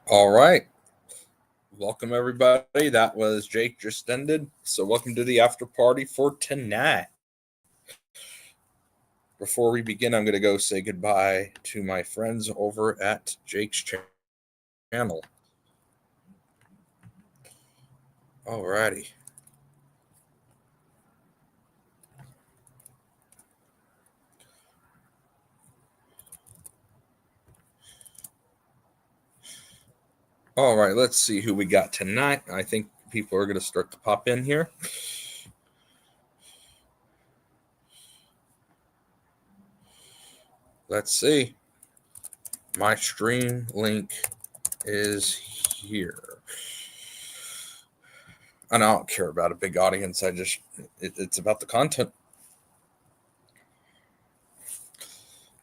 All right. Welcome, everybody. That was Jake just ended. So, welcome to the after party for tonight. Before we begin, I'm going to go say goodbye to my friends over at Jake's channel. Alrighty. All right, let's see who we got tonight. I think people are going to start to pop in here. Let's see. My stream link is here. And I don't care about a big audience. It's about the content.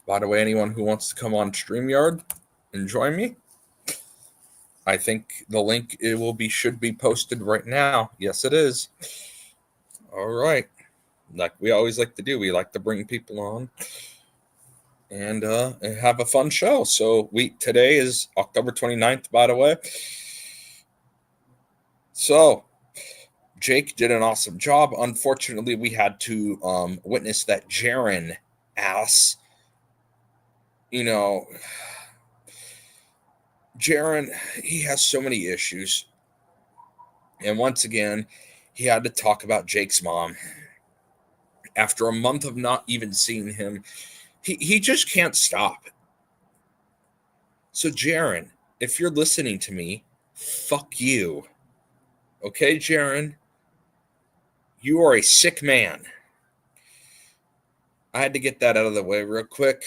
By the way, anyone who wants to come on StreamYard and join me, I think the link should be posted right now. Yes, it is. All right. Like we always like to do, we like to bring people on and have a fun show. So today is October 29th, by the way. So Jake did an awesome job. Unfortunately, we had to witness that Jaren ass. Jaren, he has so many issues. And once again, he had to talk about Jake's mom. After a month of not even seeing him, he just can't stop. So, Jaren, if you're listening to me, fuck you. Okay, Jaren? You are a sick man. I had to get that out of the way real quick.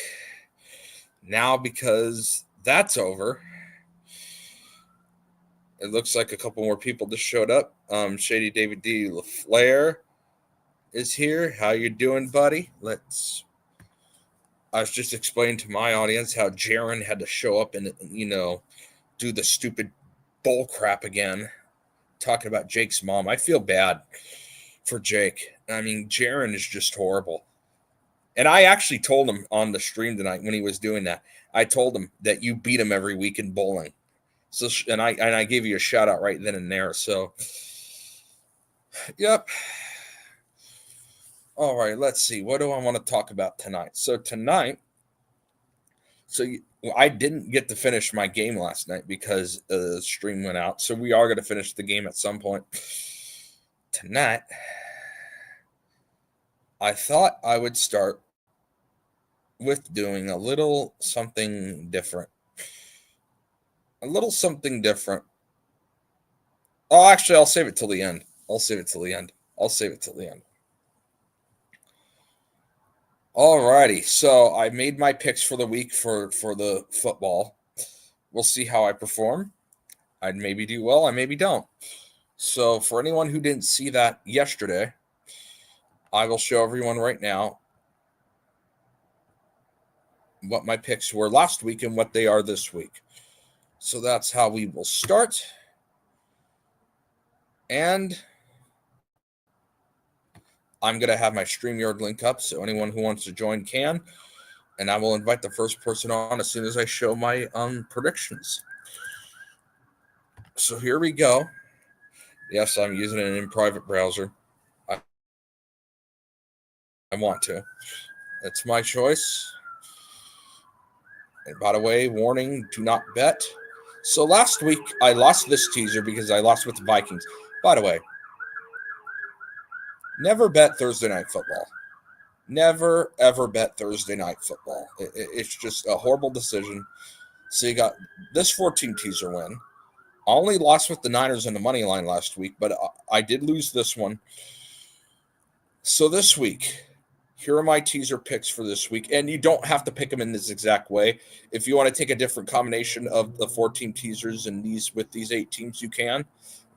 Now, because that's over, it looks like a couple more people just showed up. Shady David D. LaFleur is here. How you doing, buddy? I was just explaining to my audience how Jaren had to show up and, do the stupid bull crap again, talking about Jake's mom. I feel bad for Jake. I mean, Jaren is just horrible. And I actually told him on the stream tonight when he was doing that, I told him that you beat him every week in bowling. So, and I gave you a shout out right then and there. So, yep. All right, let's see. What do I want to talk about tonight? So I didn't get to finish my game last night because the stream went out. So we are going to finish the game at some point tonight. I thought I would start with doing a little something different. Oh, actually, I'll save it till the end. Alrighty, so I made my picks for the week for the football. We'll see how I perform. I'd maybe do well, I maybe don't. So for anyone who didn't see that yesterday, I will show everyone right now what my picks were last week and what they are this week. So that's how we will start. And I'm going to have my StreamYard link up, so anyone who wants to join can. And I will invite the first person on as soon as I show my predictions. So here we go. Yes, I'm using it in private browser. I want to. It's my choice. And by the way, warning, do not bet. So last week, I lost this teaser because I lost with the Vikings. By the way, never bet Thursday night football. Never, ever bet Thursday night football. It's just a horrible decision. So you got this 14 teaser win. I only lost with the Niners in the money line last week, but I did lose this one. So this week, here are my teaser picks for this week. And you don't have to pick them in this exact way. If you want to take a different combination of the 14 teasers and with these 8 teams, you can.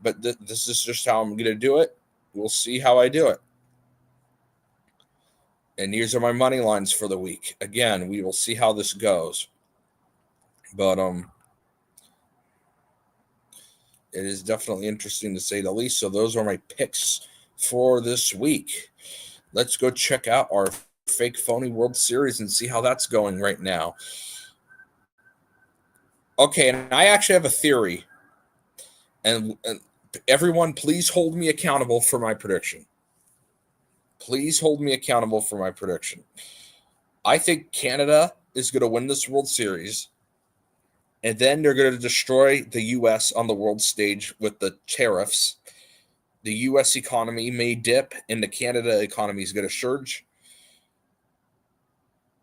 But this is just how I'm going to do it. We'll see how I do it. And these are my money lines for the week. Again, we will see how this goes. But it is definitely interesting to say the least. So those are my picks for this week. Let's go check out our fake phony World Series and see how that's going right now. Okay, and I actually have a theory, and everyone, please hold me accountable for my prediction. Please hold me accountable for my prediction. I think Canada is going to win this World Series, and then they're going to destroy the U.S. on the world stage with the tariffs. The U.S. economy may dip, and the Canada economy is going to surge.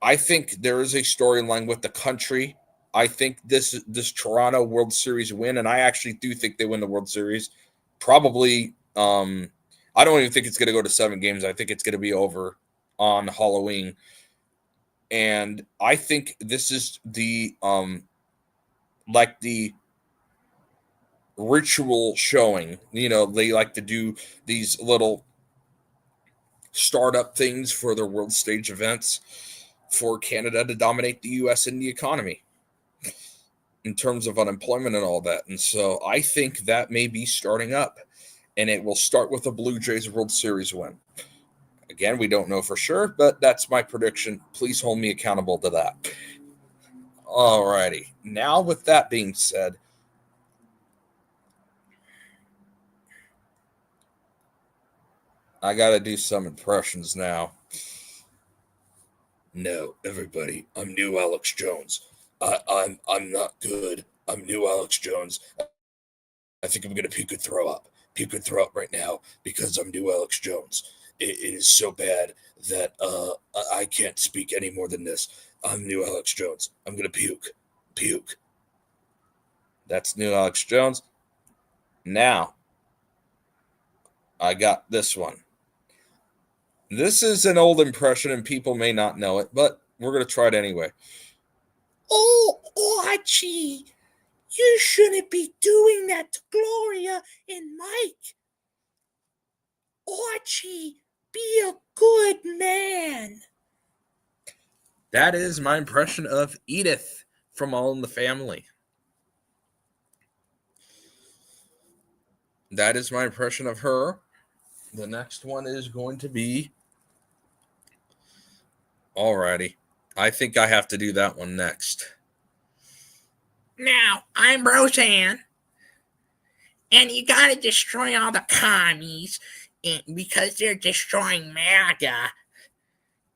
I think there is a storyline with the country. I think this Toronto World Series win, and I actually do think they win the World Series. Probably, I don't even think it's going to go to 7 games. I think it's going to be over on Halloween. And I think this is the like the ritual showing. You know, they like to do these little startup things for their world stage events for Canada to dominate the US and the economy in terms of unemployment and all that. And so I think that may be starting up, and it will start with a Blue Jays World Series win. Again, we don't know for sure, but that's my prediction. Please hold me accountable to that. All righty. Now, with that being said, I got to do some impressions now. No, everybody, I'm new Alex Jones. I'm not good. I'm new Alex Jones. I think I'm gonna puke and throw up. Puke and throw up right now because I'm new Alex Jones. It is so bad that I can't speak any more than this. I'm new Alex Jones. I'm gonna puke. Puke. That's new Alex Jones. Now, I got this one. This is an old impression and people may not know it, but we're going to try it anyway. Oh, Archie, you shouldn't be doing that to Gloria and Mike. Archie, be a good man. That is my impression of Edith from All in the Family. That is my impression of her. The next one is going to be. Alrighty. I think I have to do that one next. Now, I'm Roseanne. And you gotta destroy all the commies because they're destroying MAGA.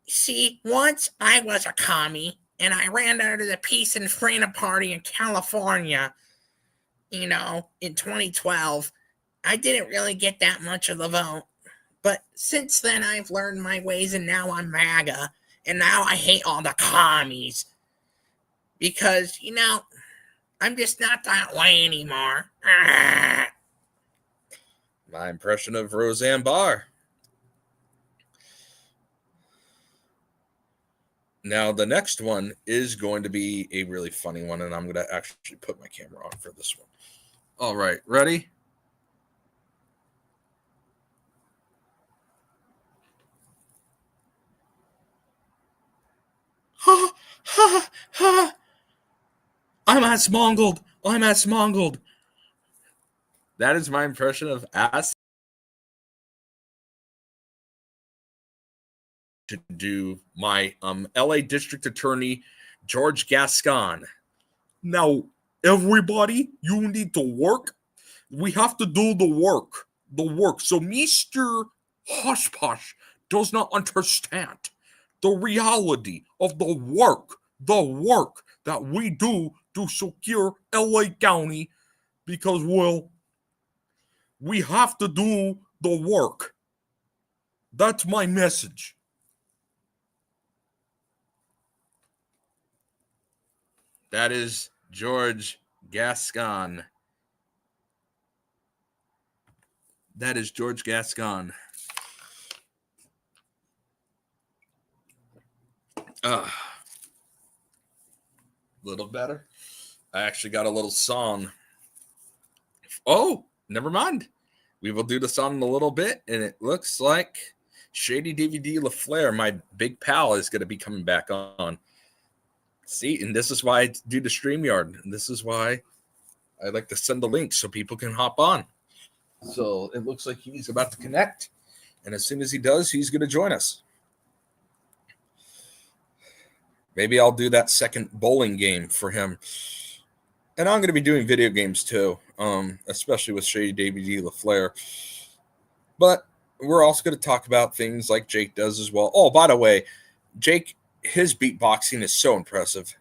See, once I was a commie and I ran out of the Peace and Freedom Party in California, in 2012. I didn't really get that much of the vote. But since then, I've learned my ways, and now I'm MAGA. And now I hate all the commies. Because, I'm just not that way anymore. My impression of Roseanne Barr. Now, the next one is going to be a really funny one, and I'm going to actually put my camera on for this one. All right, ready? I'm Ass Mongold. I'm Ass Mongold. That is my impression of Ass. To do my LA District Attorney, George Gascon. Now, everybody, you need to work. We have to do the work. The work. So Mr. Hushposh does not understand the reality of the work that we do to secure LA County because, well, we have to do the work. That's my message. That is George Gascon. That is George Gascon. Little better. I actually got a little song. Oh, never mind. We will do the song in a little bit, and it looks like Shady DVD LaFleur, my big pal, is going to be coming back on. See, and this is why I do the StreamYard. And this is why I like to send the link so people can hop on. So it looks like he's about to connect. And as soon as he does, he's going to join us. Maybe I'll do that second bowling game for him. And I'm going to be doing video games too, especially with Shady Davy D. LaFleur. But we're also going to talk about things like Jake does as well. Oh, by the way, Jake, his beatboxing is so impressive.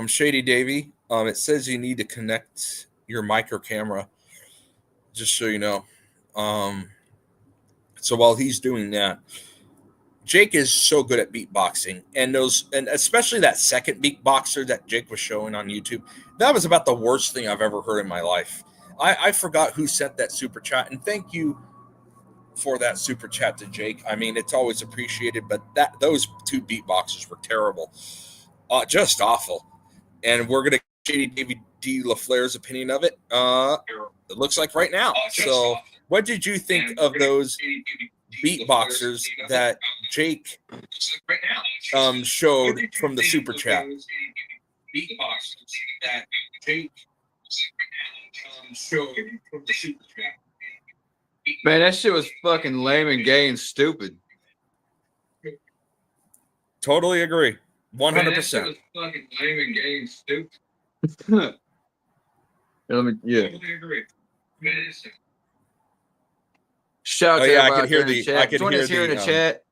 Shady Davy, it says you need to connect your micro camera, just so you know. So while he's doing that, Jake is so good at beatboxing, and especially that second beatboxer that Jake was showing on YouTube. That was about the worst thing I've ever heard in my life. I forgot who sent that super chat, and thank you for that super chat to Jake. I mean, it's always appreciated, but those two beatboxers were terrible, just awful. And we're gonna get Shady Davy D. LaFleur's opinion of it. It looks like right now. So, what did you think of those beatboxers that Jake showed from the super chat? Man, that shit was fucking lame and gay and stupid. Totally agree. 100%. Man, that shit was fucking lame and gay and stupid. Totally agree. Shout out to everybody in the chat. Join us here in the chat.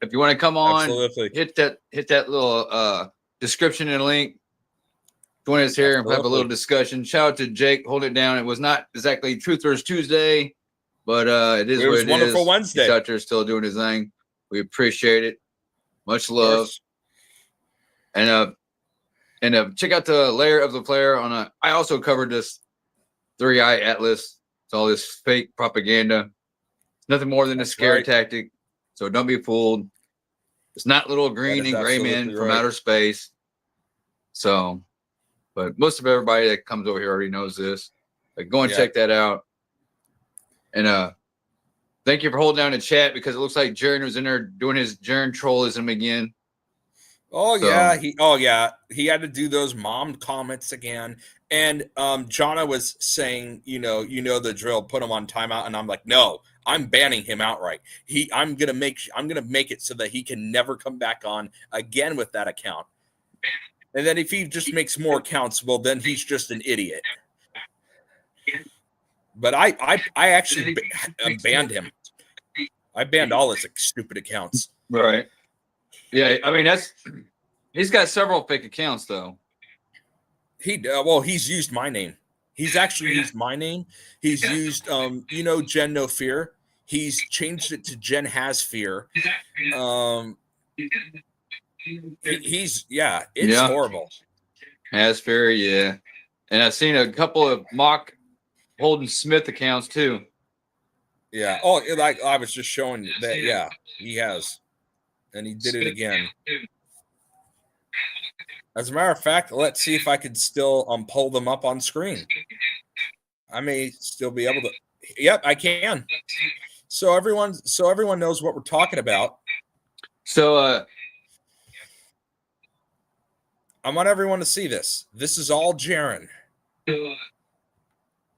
If you want to come on, absolutely. hit that little description and link. Join us here and have a little discussion. Shout out to Jake. Hold it down. It was not exactly Truthers Tuesday, but it is what it is. Wonderful Wednesday. He's out there still doing his thing. We appreciate it. Much love. And check out the Lair of the Player on I also covered this 3i Atlas. It's all this fake propaganda. It's nothing more than a scare tactic. So don't be fooled. It's not little green and gray men from outer space. So, but most of everybody that comes over here already knows this. Like, go and check that out. And thank you for holding down the chat, because it looks like Jern was in there doing his Jern trollism again. Oh, so, yeah. He had to do those mom comments again. And Jonna was saying, you know the drill, put him on timeout. And I'm like, no, I'm banning him outright. I'm gonna make it so that he can never come back on again with that account. And then if he just makes more accounts, well, then he's just an idiot. But I actually banned him. I banned all his stupid accounts. Right. Yeah, I mean, he's got several fake accounts though. He's used my name. He's actually used my name. He's used Jen No Fear. He's changed it to Jen Has Fear. It's horrible. Has Fear, yeah. And I've seen a couple of mock Holden Smith accounts too. Yeah. Oh, like I was just showing you that. Yeah, he has, and he did it again. As a matter of fact, let's see if I could still pull them up on screen. I may still be able to. Yep, I can. So everyone knows what we're talking about. So I want everyone to see this. This is all Jaren.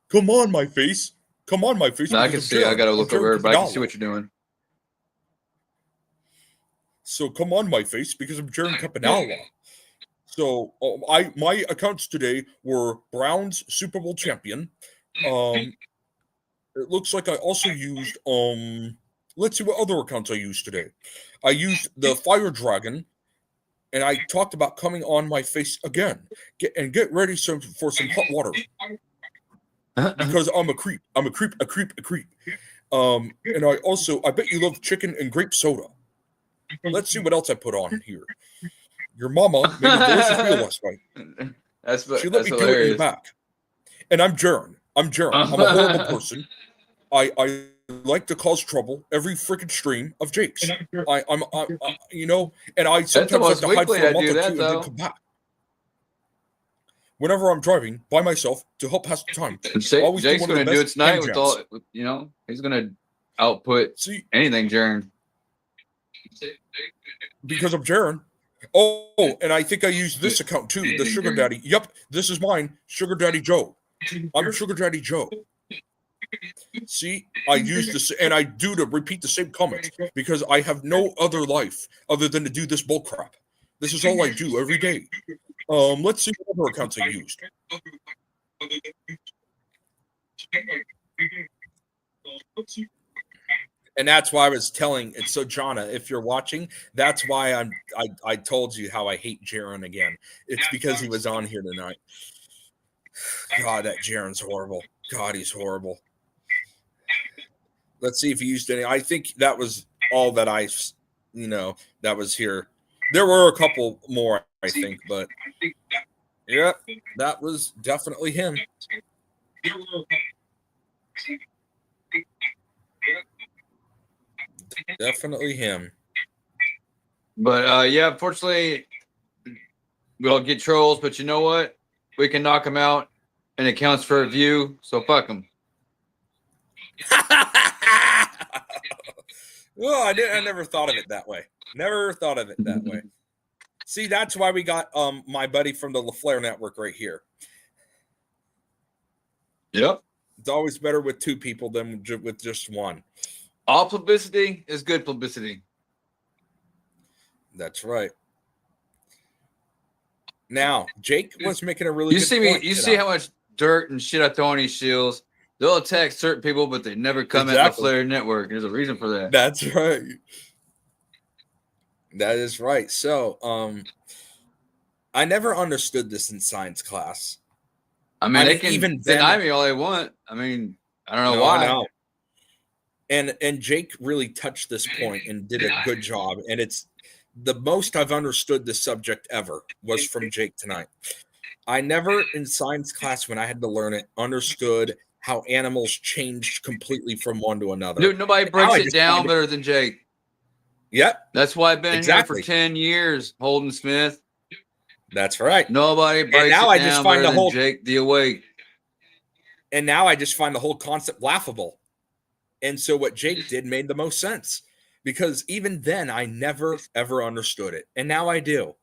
Come on, my face. Come on, my face. No, I can see. I got to look over, but I can see what you're doing. So come on, my face, because I'm Jaren Campanella. So my accounts today were Browns Super Bowl champion. It looks like I also used let's see what other accounts I used today. I used the Fire Dragon, and I talked about coming on my face again. Get ready for some hot water. Because I'm a creep. I'm a creep. And I bet you love chicken and grape soda. Let's see what else I put on here. Your mama made a delicious meal last night. She let me do it in the back. And I'm Jern. I'm a horrible person. I like to cause trouble every freaking stream of Jake's. I'm and I sometimes like to hide for a month or two and then come back. Whenever I'm driving by myself to help pass the time. Jake's going to do it tonight with all, he's going to output anything, Jern. Because I'm Jaren. Oh, and I think I used this account too, the Sugar Daddy. Yep, this is mine, Sugar Daddy Joe. I'm Sugar Daddy Joe. See, I use this, and I do to repeat the same comments because I have no other life other than to do this bull crap. This is all I do every day. Let's see what other accounts I used. And that's why I was telling it. So, Jonna, if you're watching, that's why I told you how I hate Jaron again. It's because he was on here tonight. God, that Jaron's horrible. God, he's horrible. Let's see if he used any. I think that was all that that was here. There were a couple more, I think, but yeah, that was definitely him. Definitely him. But yeah, unfortunately, we'll get trolls. But you know what? We can knock them out, and it counts for a view. So fuck them. Well, I never thought of it that way. Never thought of it that way. See, that's why we got my buddy from the LaFleur Network right here. Yep. It's always better with two people than with just one. All publicity is good publicity. That's right. Now, Jake was making a really You good see point me. You tonight. see how much dirt and shit I throw on these shields. They'll attack certain people, but they never come at the Flair Network. There's a reason for that. That's right. That is right. So, I never understood this in science class. I mean, they mean, can even deny then- me all they want. I mean, I don't know No, why. I know. And Jake really touched this point and did a good job. And it's the most I've understood this subject ever was from Jake tonight. I never in science class, when I had to learn it, understood how animals changed completely from one to another. Dude, nobody Now breaks I it just down find it- better than Jake. Yep, That's why I've been Exactly. here for 10 years, Holden Smith. that's right. Nobody breaks now it I down just find better the whole- than Jake the Awake. And now I just find the whole concept laughable. And so what Jake did made the most sense, because even then I never ever understood it. And now I do,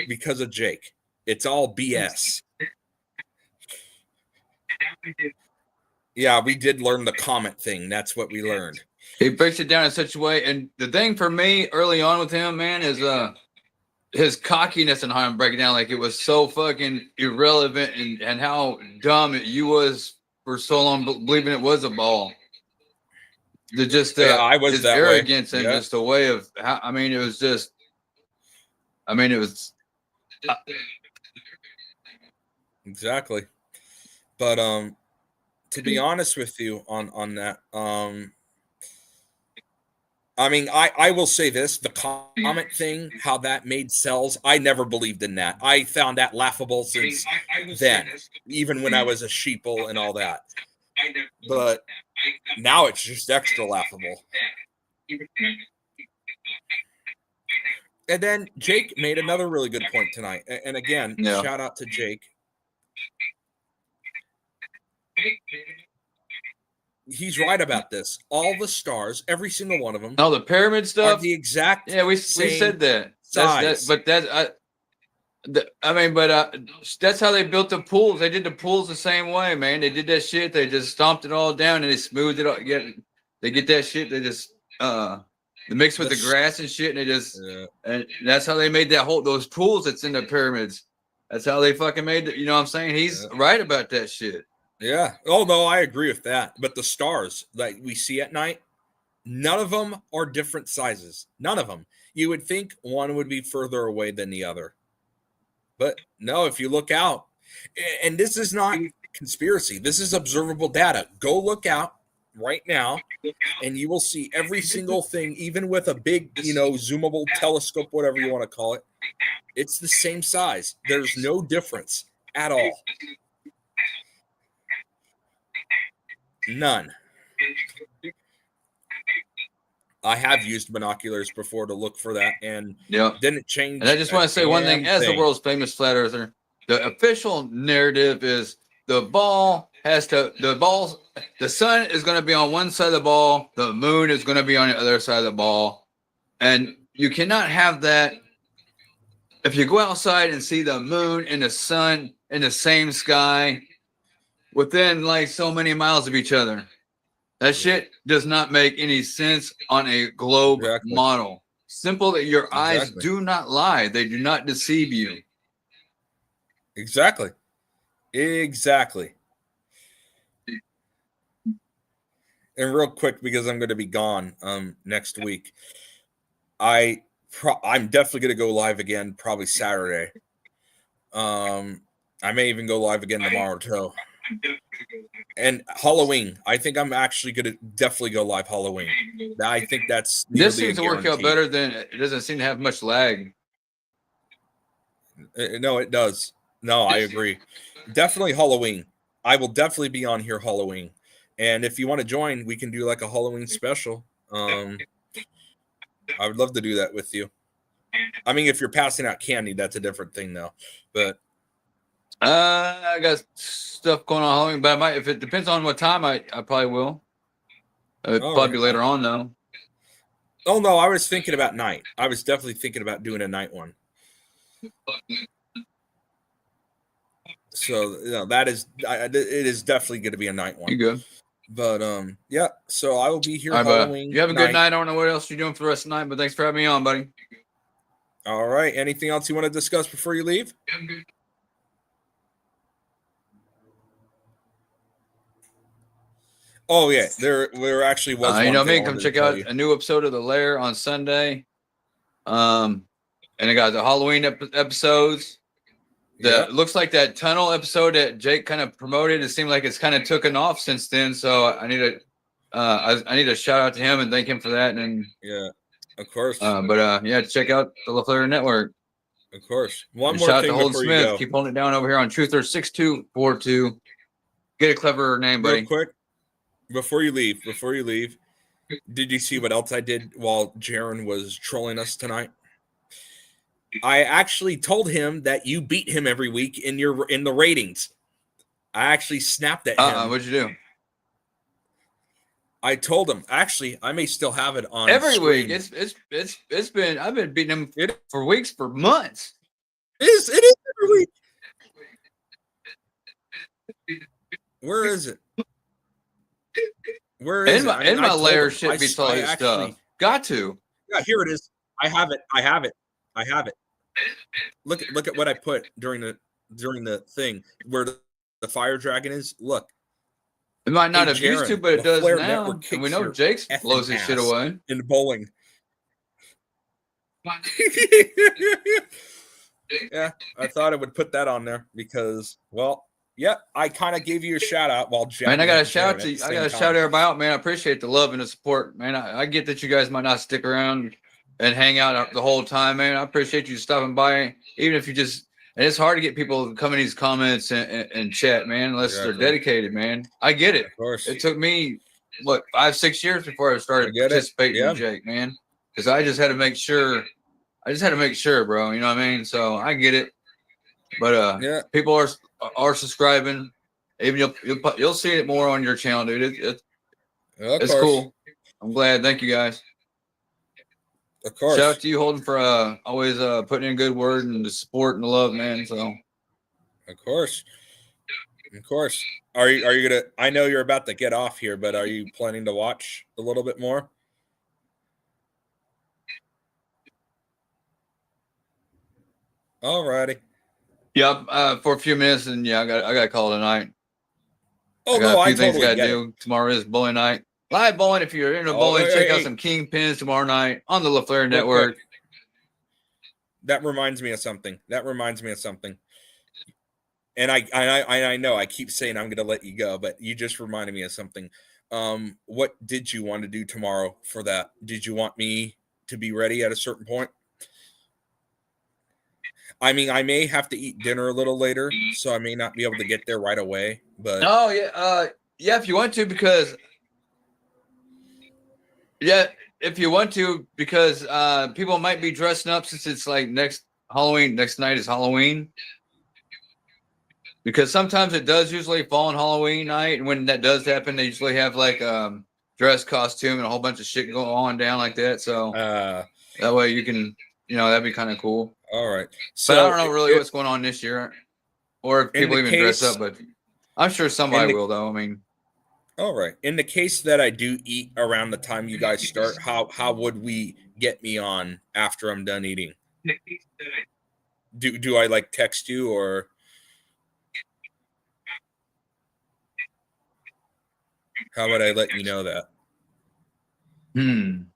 because of Jake. It's all BS. Yeah, we did learn the comet thing. That's what we learned. He breaks it down in such a way. And the thing for me early on with him, man, is his cockiness and how I'm breaking down. Like, it was so fucking irrelevant, and how dumb you was for so long believing it was a ball. I was his that way. arrogance and Yeah. just the way of how, I mean, it was just, I mean, it was, Exactly. But to be honest with you on that, I mean, I will say this, the comet thing, how that made cells, I never believed in that. I found that laughable since then, even when I was a sheeple and all that. But now it's just extra laughable. And then Jake made another really good point tonight. And again, Yeah. shout out to Jake. He's right about this. All the stars, every single one of them, no, the pyramid are stuff. the exact Yeah, we same said that. size. I mean, that's how they built the pools. They did the pools the same way, man. They did that shit. They just stomped it all down and they smoothed it all. They get that shit. They just they mix with the grass and shit, and they just and that's how they made those pools that's in the pyramids. That's how they fucking made it. You know what I'm saying? He's right about that shit. Yeah. Oh, no, I agree with that. But the stars that we see at night, none of them are different sizes. None of them. You would think one would be further away than the other. But no, if you look out, and this is not conspiracy, this is observable data. Go look out right now, and you will see every single thing, even with a big, zoomable telescope, whatever you want to call it. It's the same size. There's no difference at all. None. I have used binoculars before to look for that, and Yeah. didn't change. And I just want to say one thing. damn As the thing. world's famous flat earther, the official narrative is the sun is going to be on one side of the ball, the moon is going to be on the other side of the ball. And you cannot have that. If you go outside and see the moon and the sun in the same sky within like so many miles of each other, that shit does not make any sense on a globe Exactly. model. Simple that your eyes Exactly. do not lie. They do not deceive you. Exactly. And real quick, because I'm going to be gone next week, I'm definitely going to go live again probably Saturday. I may even go live again tomorrow too. And Halloween, I think I'm actually going to definitely go live Halloween. I think that's This nearly seems a to work out guarantee. better than it doesn't seem to have much lag. No, it does. No, I agree. Definitely Halloween. I will definitely be on here Halloween. And if you want to join, we can do like a Halloween special. I would love to do that with you. I mean, if you're passing out candy, that's a different thing though. But I got stuff going on Halloween, but I might, if it depends on what time, I probably will. Probably right. later on though. Oh no, I was thinking about night. I was definitely thinking about doing a night one. So that is, it is definitely going to be a night one. You good? But yeah. So I will be here All right, Halloween. you have a good night. I don't know what else you're doing for the rest of the night, but thanks for having me on, buddy. All right. Anything else you want to discuss before you leave? Oh yeah, there actually was. You know me. Come check out a new episode of The Lair on Sunday. And I got the Halloween episodes. It looks like that tunnel episode that Jake kind of promoted. It seemed like it's kind of taken off since then. So I need to, I need to shout out to him and thank him for that. And yeah, of course. Yeah, check out the LaFleur Network. Of course. One and more shout thing out to Holden before Smith. you go. Keep holding it down over here on Truther 6242. Get a clever name, buddy. Real quick, before you leave, did you see what else I did while Jaron was trolling us tonight? I actually told him that you beat him every week in the ratings. I actually snapped at him. What'd you do? I told him. Actually, I may still have it on every screen. week. It's been. I've been beating him for weeks, for months. It is every week. Where is it? Where is it? In my layer shit beats all his stuff. Got to. Yeah, here it is. I have it. Look at what I put during the thing where the fire dragon is. Look. It might not have used to, but it does now. And we know Jake's blows his shit away. In bowling. Yeah, I thought I would put that on there because, well, yeah, I kind of gave you a shout out while Jack. Man, I got to shout to you. I got to shout everybody out, man. I appreciate the love and the support, man. I get that you guys might not stick around and hang out the whole time, man. I appreciate you stopping by, even if you just. And it's hard to get people to come in these comments and chat, man, unless they're dedicated, man. I get it. Of course. It took me, 5-6 years before I started participating in Jake, man. Because I just had to make sure. Bro. You know what I mean? So I get it. But people are subscribing. Even you'll see it more on your channel, dude. It's cool. I'm glad. Thank you, guys. Of course. Shout out to you, Holden, for always putting in good word and the support and the love, man. So, of course. Are you gonna? I know you're about to get off here, but are you planning to watch a little bit more? All righty. Yep. For a few minutes, and I got to call it a night. Oh, I got a few things I got to do. Tomorrow is bowling night. Live bowling. If you're into bowling, check out some Kingpins tomorrow night on the LaFleur Network. That reminds me of something. And I know I keep saying I'm going to let you go, but you just reminded me of something. What did you want to do tomorrow for that? Did you want me to be ready at a certain point? I mean, I may have to eat dinner a little later, so I may not be able to get there right away. But yeah, if you want to, because people might be dressing up since it's like next night is Halloween. Because sometimes it does usually fall on Halloween night, and when that does happen, they usually have like dress costume and a whole bunch of shit going on down like that. So that way you can, that'd be kind of cool. All right. So but I don't know really what's going on this year, or if people even dress up. But I'm sure somebody will, though. I mean, all right. In the case that I do eat around the time you guys start, how would we get me on after I'm done eating? Do I like text you or? How would I let you know that? And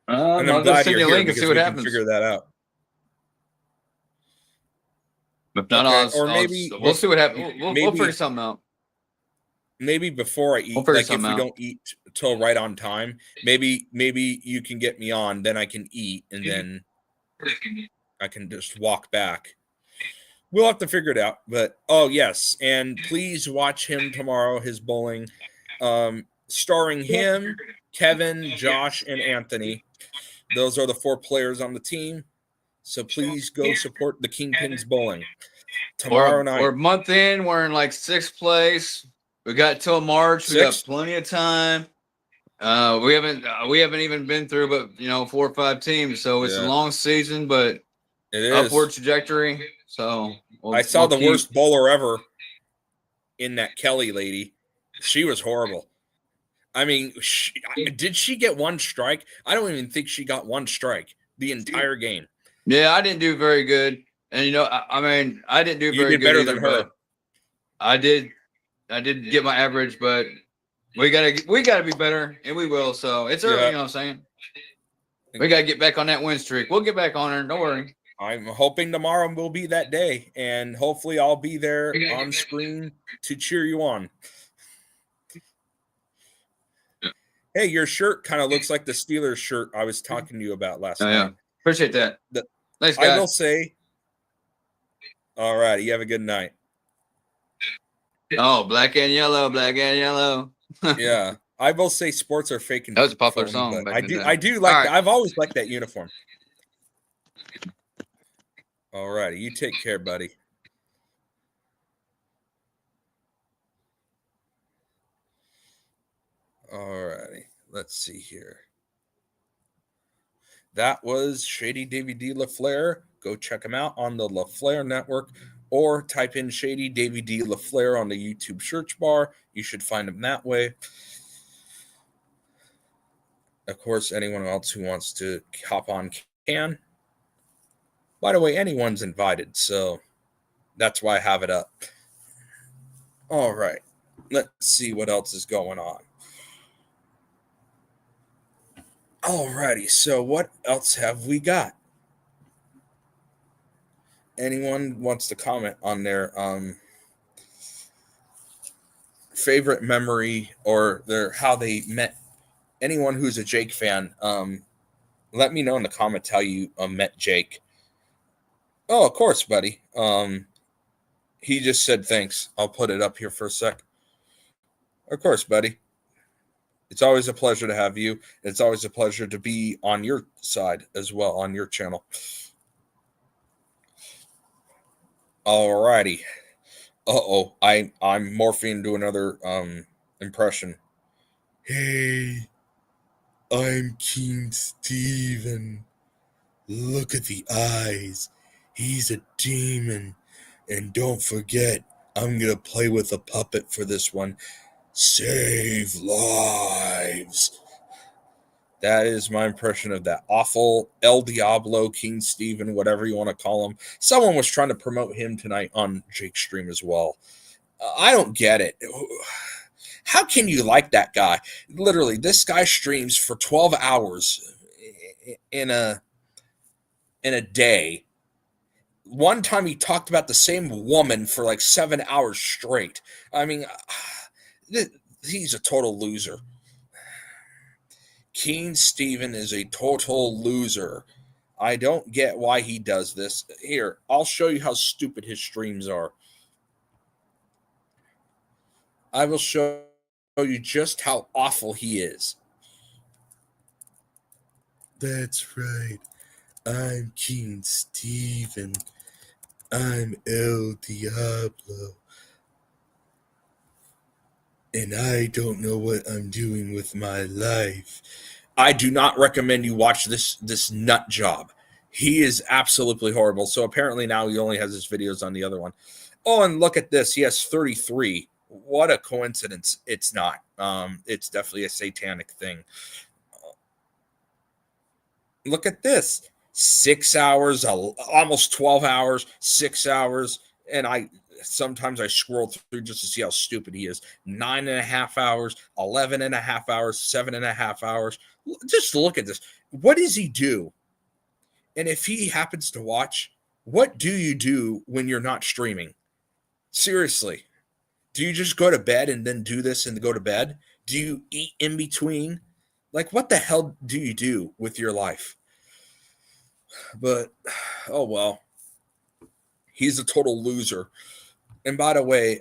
I'm I'll just glad send you're you a here link and because see what we can happens. figure that out. If not, Okay, or maybe we'll see what happens. We'll maybe- figure something out. Maybe before I We'll eat, figure like if something we out. don't eat till right on time, maybe you can get me on, then I can eat, and then I can just walk back. We'll have to figure it out. But oh yes, and please watch him tomorrow. His bowling, starring him, Kevin, Josh, and Anthony. Those are the 4 players on the team. So please go support the Kingpins Bowling tomorrow night. We're a month in. We're in like 6th place. We got till March. We got Sixth? plenty of time. We haven't even been through, but 4 or 5 teams. So it's a Yeah. long season, but It is. upward trajectory. So I saw the worst bowler ever in that Kelly lady. She was horrible. I mean, did she get 1 strike? I don't even think she got 1 strike the entire game. Yeah, I didn't do very good, and I mean, I didn't do You very did good better either, than her. but I did get my average, but we gotta be better, and we will. So it's early, Yeah. you know what I'm saying? We gotta get back on that win streak. We'll get back on her. Don't worry. I'm hoping tomorrow will be that day, and hopefully I'll be there on screen to cheer you on. Hey, your shirt kind of looks like the Steelers shirt I was talking to you about last night. Yeah, appreciate that. Thanks, I guys. will say, all right, you have a good night. Oh, black and yellow, black and yellow. Yeah, I will say sports are fake and That was a popular phony, song but back in the day. I do like All that. right. I've always liked that uniform. All righty, you take care, buddy. All righty, let's see here. That was Shady Davy D. LaFleur. Go check him out on the LaFleur Network or type in Shady Davy D. LaFleur on the YouTube search bar. You should find him that way. Of course, anyone else who wants to hop on can. By the way, anyone's invited, so that's why I have it up. All right, let's see what else is going on. All righty, so what else have we got? Anyone wants to comment on their favorite memory or their how they met? Anyone who's a Jake fan, let me know in the comments how you met Jake. Oh, of course, buddy. He just said thanks. I'll put it up here for a sec. Of course, buddy. It's always a pleasure to have you. It's always a pleasure to be on your side as well, on your channel. All righty. Uh-oh. I'm morphing into another impression. Hey, I'm King Steven. Look at the eyes. He's a demon. And don't forget, I'm going to play with a puppet for this one. Save lives. That is my impression of that awful El Diablo, King Steven, whatever you want to call him. Someone was trying to promote him tonight on Jake's stream as well. I don't get it. How can you like that guy? Literally, this guy streams for 12 hours in a day. One time he talked about the same woman for like 7 hours straight. I mean, he's a total loser. King Steven is a total loser. I don't get why he does this. Here, I'll show you how stupid his streams are. I will show you just how awful he is. That's right. I'm King Steven. I'm El Diablo. And I don't know what I'm doing with my life. I do not recommend you watch this nut job. He is absolutely horrible. So apparently now he only has his videos on the other one. Oh, and look at this. He has 33. What a coincidence. It's not. It's definitely a satanic thing. Look at this. 6 hours, almost 12 hours, 6 hours. And sometimes I scroll through just to see how stupid he is. 9.5 hours, 11.5 hours, 7.5 hours. Just look at this. What does he do? And if he happens to watch, what do you do when you're not streaming? Seriously. Do you just go to bed and then do this and go to bed? Do you eat in between? Like, what the hell do you do with your life? But, oh well. He's a total loser. And by the way,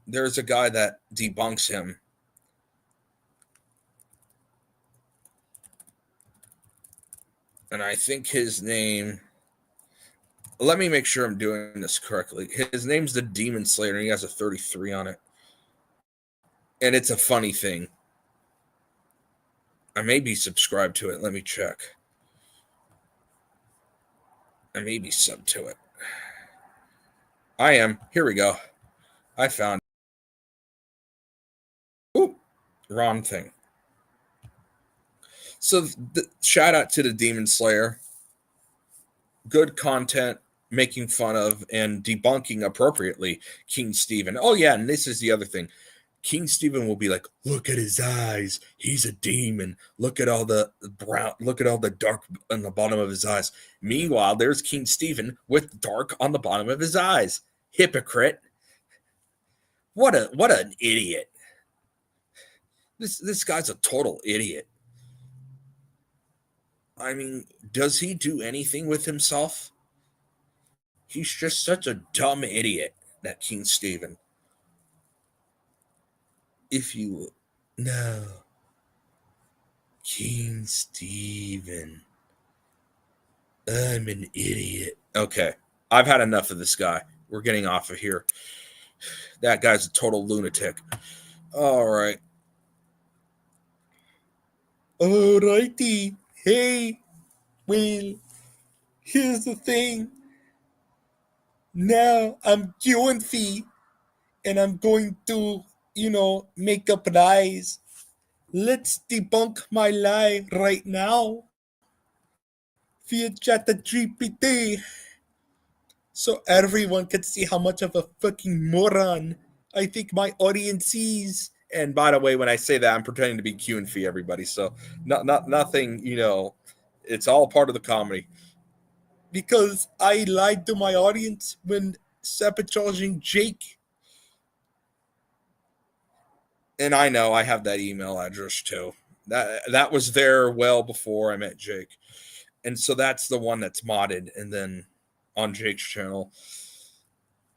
there's a guy that debunks him. And I think his name, let me make sure I'm doing this correctly. His name's the Demon Slayer, and he has a 33 on it. And it's a funny thing. I may be subscribed to it. Let me check. I may be sub to it. I am. Here we go. I found it. Ooh, wrong thing. So shout out to the Demon Slayer. Good content, making fun of and debunking appropriately King Stephen. Oh yeah, and this is the other thing. King Stephen will be like, look at his eyes. He's a demon. Look at all the brown, look at all the dark on the bottom of his eyes. Meanwhile, there's King Stephen with dark on the bottom of his eyes. Hypocrite. What an idiot. This guy's a total idiot. I mean, does he do anything with himself? He's just such a dumb idiot, that King Stephen. If you no, King Stephen, I'm an idiot. Okay, I've had enough of this guy. We're getting off of here. That guy's a total lunatic. All right. All righty. Hey, well, here's the thing. Now I'm Q&F, and I'm going to, make up lies. Let's debunk my lie right now via ChatGPT so everyone can see how much of a fucking moron I think my audience sees. And by the way, when I say that, I'm pretending to be Q&F, everybody. So nothing, it's all part of the comedy. Because I lied to my audience when sabotaging Jake. And I know I have that email address too. That was there well before I met Jake. And so that's the one that's modded and then on Jake's channel.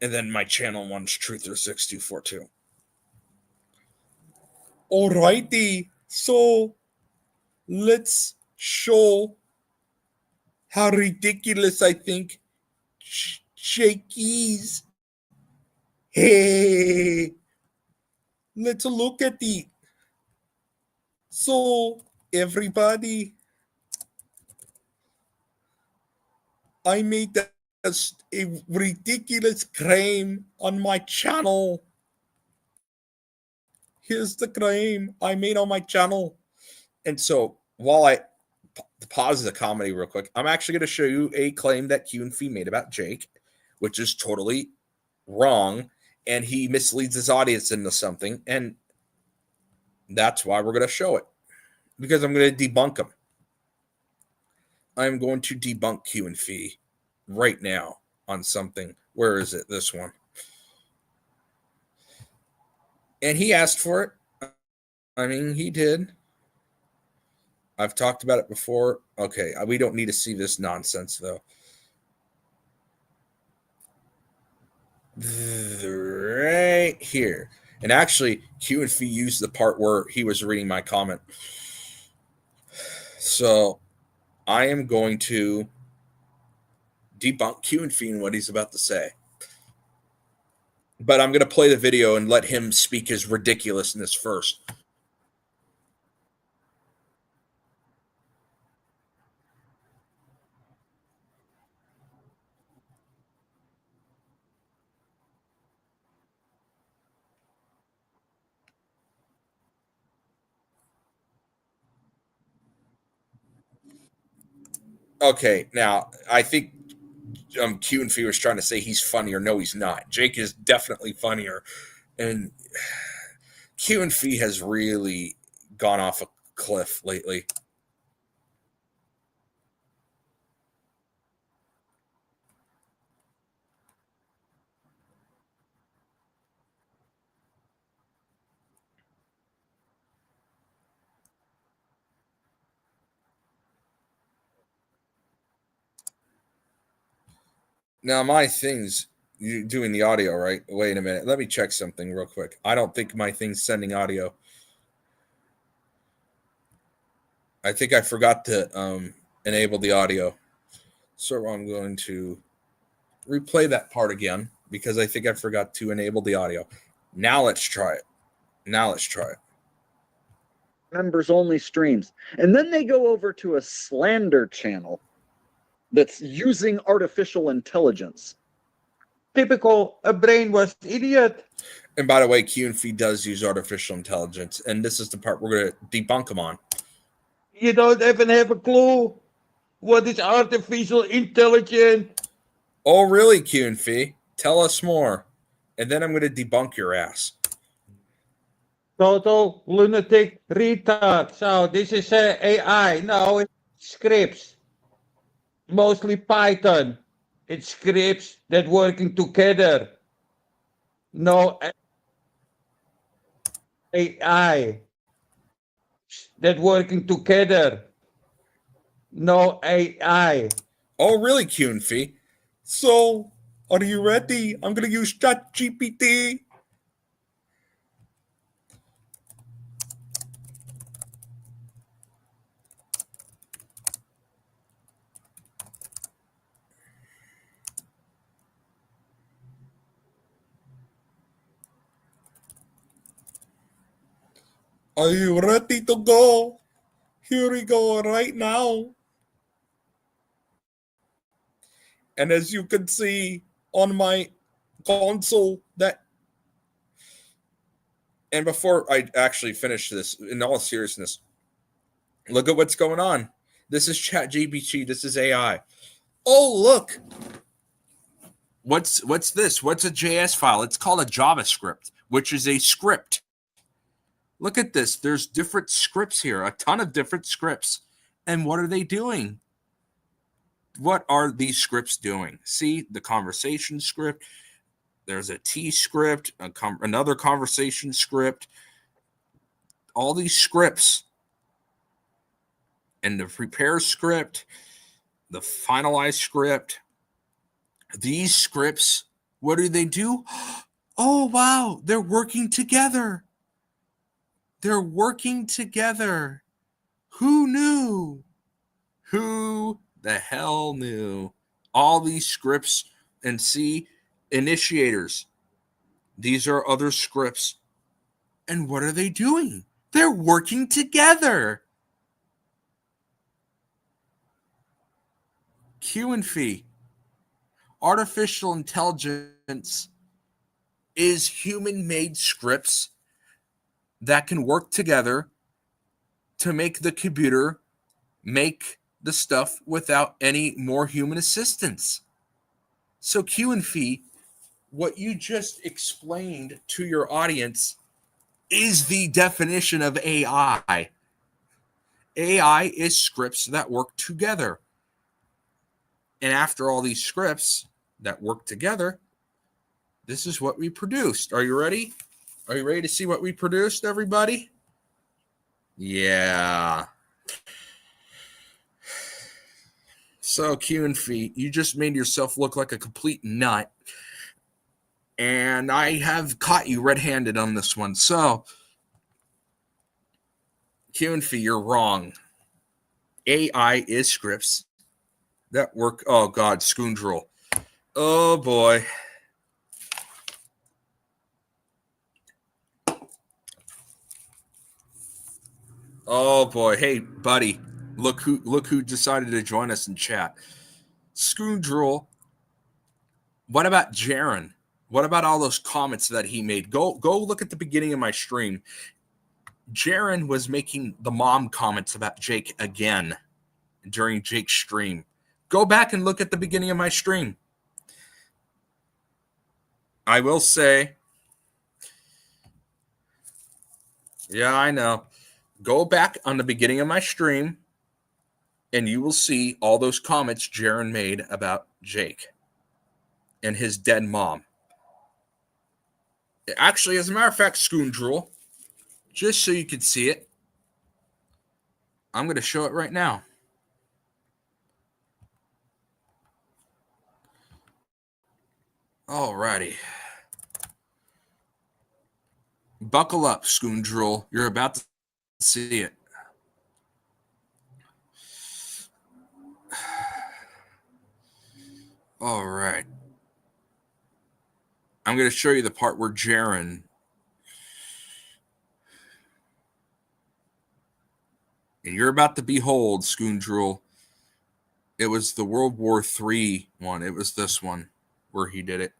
And then my channel one's Truther6242. Alrighty. So let's show how ridiculous I think Jake is. Hey. Let's look at it. So, everybody, I made a ridiculous claim on my channel. Here's the claim I made on my channel. And so, while I pause the comedy real quick, I'm actually going to show you a claim that Q&F made about Jake, which is totally wrong. And he misleads his audience into something. And that's why we're going to show it. Because I'm going to debunk him. I'm going to debunk Q&F right now on something. Where is it? This one. And he asked for it. I mean, he did. I've talked about it before. Okay, we don't need to see this nonsense, though. Right here. And actually, Q&F used the part where he was reading my comment. So I am going to debunk Q&F and what he's about to say. But I'm going to play the video and let him speak his ridiculousness first. Okay, now I think Q and Fee was trying to say he's funnier. No, he's not. Jake is definitely funnier, and Q and Fee has really gone off a cliff lately. Now my thing's you doing the audio, right? Wait a minute. Let me check something real quick. I don't think my thing's sending audio. I think I forgot to enable the audio. So I'm going to replay that part again because I think I forgot to enable the audio. Now let's try it. Members only streams. And then they go over to a slander channel that's using artificial intelligence. Typical a brainwashed idiot. And by the way, Q and Fee does use artificial intelligence, and this is the part we're going to debunk him on. You don't even have a clue what is artificial intelligence. Oh, really, Q and Fee? Tell us more, and then I'm going to debunk your ass. Total lunatic retard. So this is AI. No, it's scripts. Mostly Python. It's scripts that working together. No AI that working together. No AI. Oh, really, Q and Fee? So, are you ready? I'm going to use ChatGPT. Are you ready to go? Here we go right now. And as you can see on my console, and before I actually finish this, in all seriousness, look at what's going on. This is ChatGPT. This is AI. Oh, look. What's this? What's a JS file? It's called a JavaScript, which is a script. Look at this. There's different scripts here, a ton of different scripts. And what are they doing? What are these scripts doing? See, the conversation script. There's a T script, another conversation script. All these scripts. And the prepare script, the finalize script. These scripts, what do? Oh, wow. They're working together. They're working together. Who knew? Who the hell knew? All these scripts, and see, initiators. These are other scripts. And what are they doing? They're working together. Q and Fee. Artificial intelligence is human-made scripts that can work together to make the computer make the stuff without any more human assistance. So Q and Fee, what you just explained to your audience is the definition of AI. AI is scripts that work together. And after all these scripts that work together, this is what we produced. Are you ready? Are you ready to see what we produced, everybody? Yeah. So, Q and Fee, you just made yourself look like a complete nut. And I have caught you red-handed on this one. So, Q and Fee, you're wrong. AI is scripts that work. Oh, God, scoundrel. Oh, boy. Oh boy, hey buddy, look who decided to join us in chat. Scoundrel. What about Jaron? What about all those comments that he made? Go look at the beginning of my stream. Jaron was making the mom comments about Jake again during Jake's stream. Go back and look at the beginning of my stream. I will say, yeah, I know. Go back on the beginning of my stream, and you will see all those comments Jaron made about Jake and his dead mom. Actually, as a matter of fact, Scoondrel, just so you can see it, I'm going to show it right now. Alrighty. Buckle up, Scoondrel. You're about to see it. All right. I'm going to show you the part where Jaron and you're about to behold, Scoondrel. It was the World War III one. It was this one where he did it.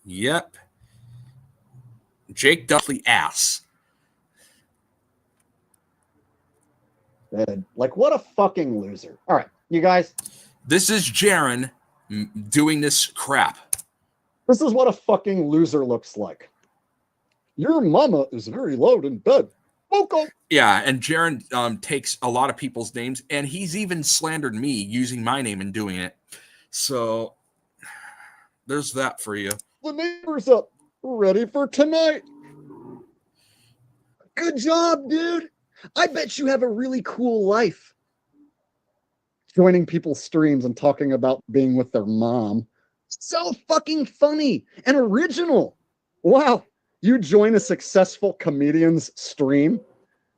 Yep. Jake Duffley ass. Like, what a fucking loser. All right, you guys. This is Jaron doing this crap. This is what a fucking loser looks like. Your mama is very loud in bed. Woke up. Yeah, and Jaron takes a lot of people's names, and he's even slandered me using my name and doing it. So there's that for you. The neighbor's up. Ready for tonight. Good job, dude. I bet you have a really cool life. Joining people's streams and talking about being with their mom. So fucking funny and original. Wow. You join a successful comedian's stream,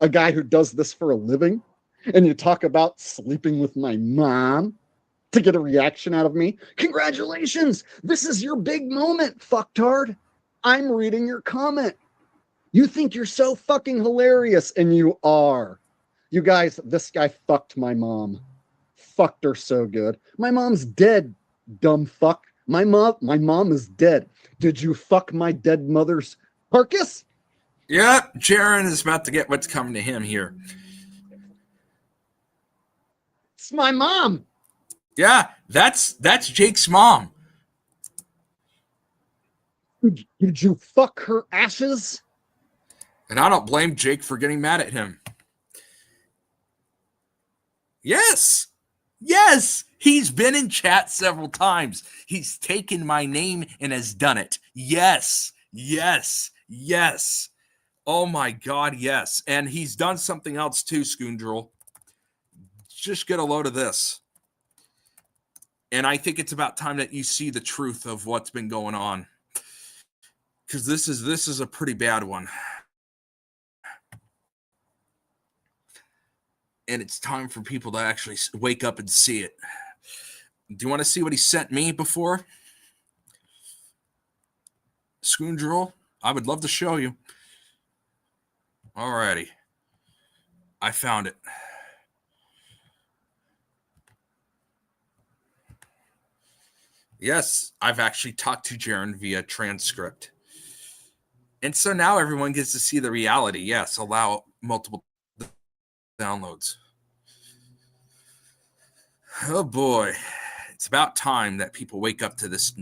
a guy who does this for a living, and you talk about sleeping with my mom to get a reaction out of me. Congratulations. This is your big moment, fucktard. I'm reading your comment. You think you're so fucking hilarious, and you are. You guys, this guy fucked my mom. Fucked her so good. My mom's dead, dumb fuck. My mom is dead. Did you fuck my dead mother's carcass? Yeah, Jaron is about to get what's coming to him here. It's my mom. Yeah, that's Jake's mom. Did you fuck her ashes? And I don't blame Jake for getting mad at him. Yes. Yes. He's been in chat several times. He's taken my name and has done it. Yes. Yes. Yes. Oh my God, yes. And he's done something else too, Scoondrel. Just get a load of this. And I think it's about time that you see the truth of what's been going on. Because this is a pretty bad one. And it's time for people to actually wake up and see it. Do you want to see what he sent me before? Scoondrel, I would love to show you. Alrighty. I found it. Yes, I've actually talked to Jaron via transcript. And so now everyone gets to see the reality. Yes, allow multiple downloads. Oh boy, it's about time that people wake up to this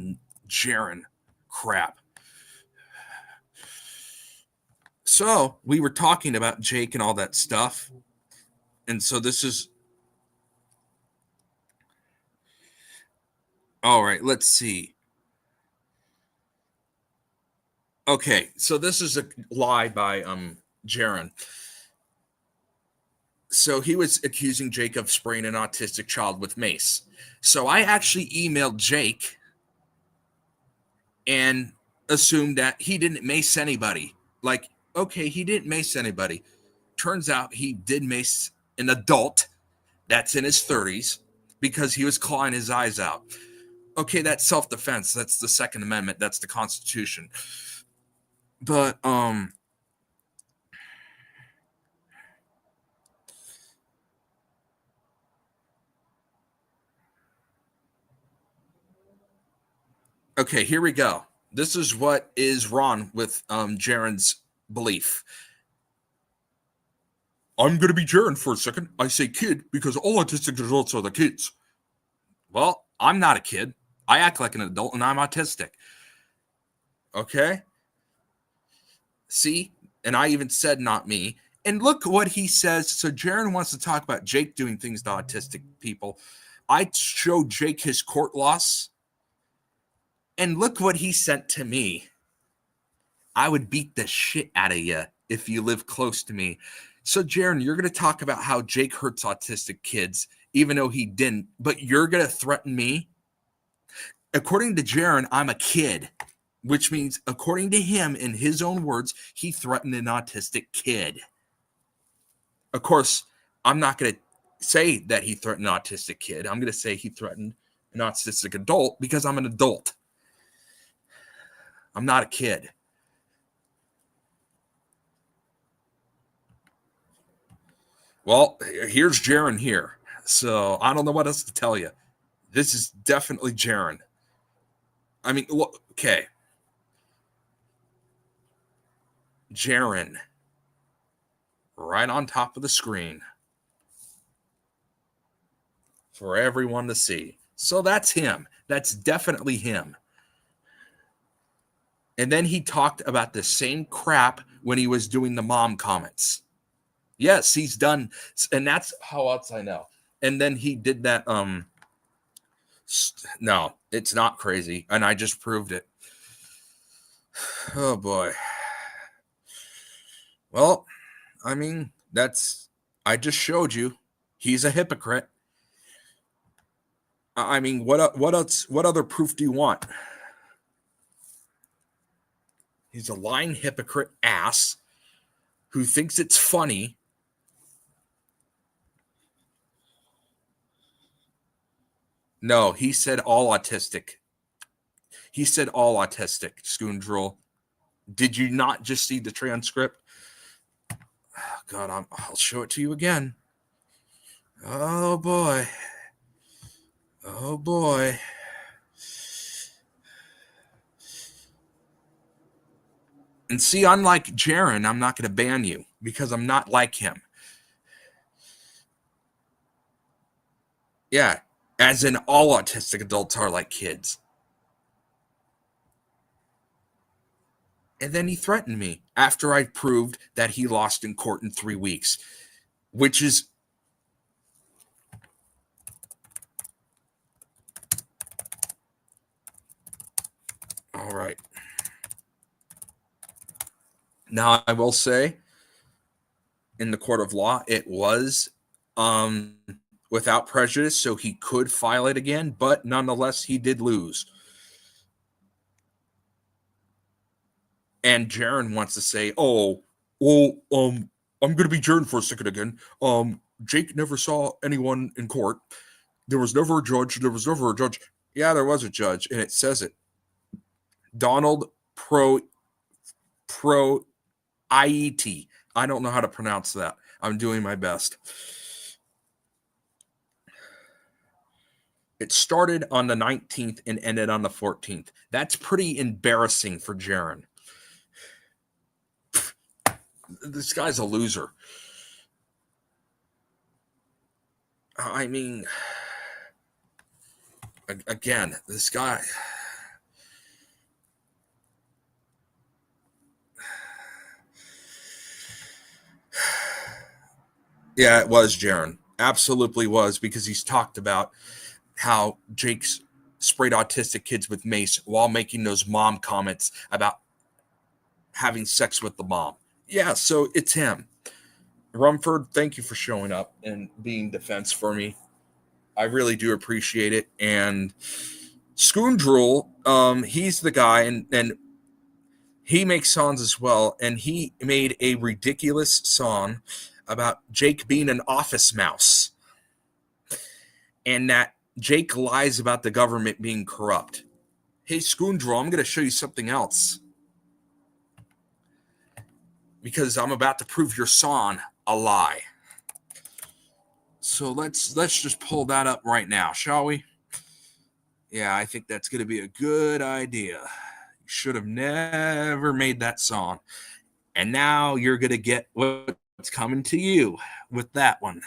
Jaron crap. So we were talking about Jake and all that stuff. And so this is. All right, let's see. Okay, so this is a lie by Jaron. So he was accusing Jake of spraying an autistic child with mace. So I actually emailed Jake and assumed that he didn't mace anybody. Like, okay, he didn't mace anybody. Turns out he did mace an adult that's in his 30s because he was clawing his eyes out. Okay, that's self-defense. That's the Second Amendment. That's the Constitution. But, okay, here we go. This is what is wrong with Jaron's belief. I'm going to be Jaron for a second. I say kid because all autistic adults are the kids. Well, I'm not a kid. I act like an adult and I'm autistic. Okay? See? And I even said not me. And look what he says. So Jaron wants to talk about Jake doing things to autistic people. I showed Jake his court loss. And look what he sent to me. I would beat the shit out of you if you live close to me. So, Jaron, you're going to talk about how Jake hurts autistic kids, even though he didn't, but you're going to threaten me? According to Jaron, I'm a kid, which means, according to him, in his own words, he threatened an autistic kid. Of course, I'm not going to say that he threatened an autistic kid. I'm going to say he threatened an autistic adult because I'm an adult. I'm not a kid. Well, here's Jaron here. So I don't know what else to tell you. This is definitely Jaron. I mean, look, okay. Jaron. Right on top of the screen. For everyone to see. So that's him. That's definitely him. And then he talked about the same crap when he was doing the mom comments. Yes, he's done, and that's how else I know. And then he did that. No, it's not crazy, and I just proved it. Oh boy. Well, I mean, I just showed you. He's a hypocrite. I mean, what else? What other proof do you want? He's a lying hypocrite ass who thinks it's funny. No, he said all autistic. He said all autistic, scoundrel. Did you not just see the transcript? Oh, God, I'll show it to you again. Oh, boy. Oh, boy. And see, unlike Jaron, I'm not going to ban you because I'm not like him. Yeah. As in, all autistic adults are like kids. And then he threatened me after I proved that he lost in court in 3 weeks, which is... All right. Now, I will say, in the court of law, it was... without prejudice, so he could file it again, but nonetheless, he did lose. And Jaron wants to say, I'm going to be Jaron for a second again. Jake never saw anyone in court. There was never a judge. Yeah, there was a judge, and it says it. Donald Pro IET. I don't know how to pronounce that. I'm doing my best. It started on the 19th and ended on the 14th. That's pretty embarrassing for Jaron. This guy's a loser. I mean, again, this guy. Yeah, it was Jaron. Absolutely was, because he's talked about how Jake's sprayed autistic kids with mace while making those mom comments about having sex with the mom. Yeah, so it's him. Rumford, thank you for showing up and being defense for me. I really do appreciate it. And Scoundrel, he's the guy, and he makes songs as well. And he made a ridiculous song about Jake being an office mouse. And that Jake lies about the government being corrupt. Hey, Scoundrel, I'm going to show you something else. Because I'm about to prove your song a lie. So let's just pull that up right now, shall we? Yeah, I think that's going to be a good idea. You should have never made that song. And now you're going to get what's coming to you with that one.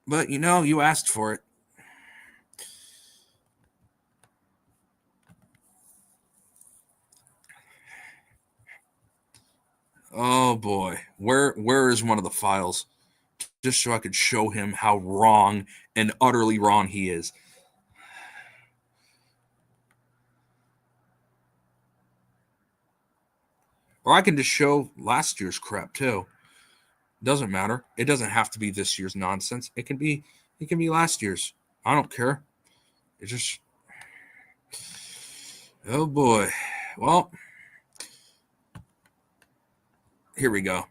But, you asked for it. Oh, boy. Where is one of the files? Just so I could show him how wrong and utterly wrong he is. Or I can just show last year's crap too. Doesn't matter. It doesn't have to be this year's nonsense. It can be last year's. I don't care. It just, oh boy. Well, here we go.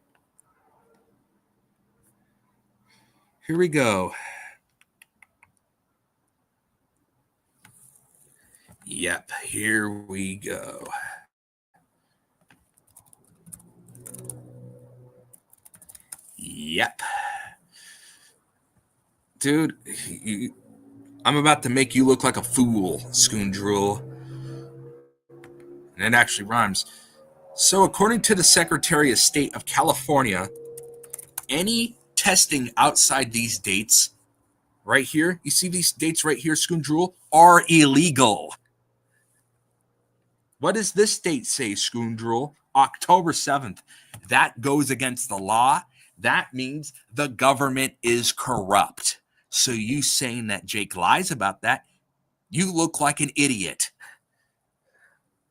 Here we go. Yep, here we go. Yep. Dude, I'm about to make you look like a fool, Scoundrel. And it actually rhymes. So according to the Secretary of State of California, any testing outside these dates right here, you see these dates right here, Scoundrel, are illegal. What does this date say, Scoundrel? October 7th. That goes against the law. That means the government is corrupt. So you saying that Jake lies about that, you look like an idiot.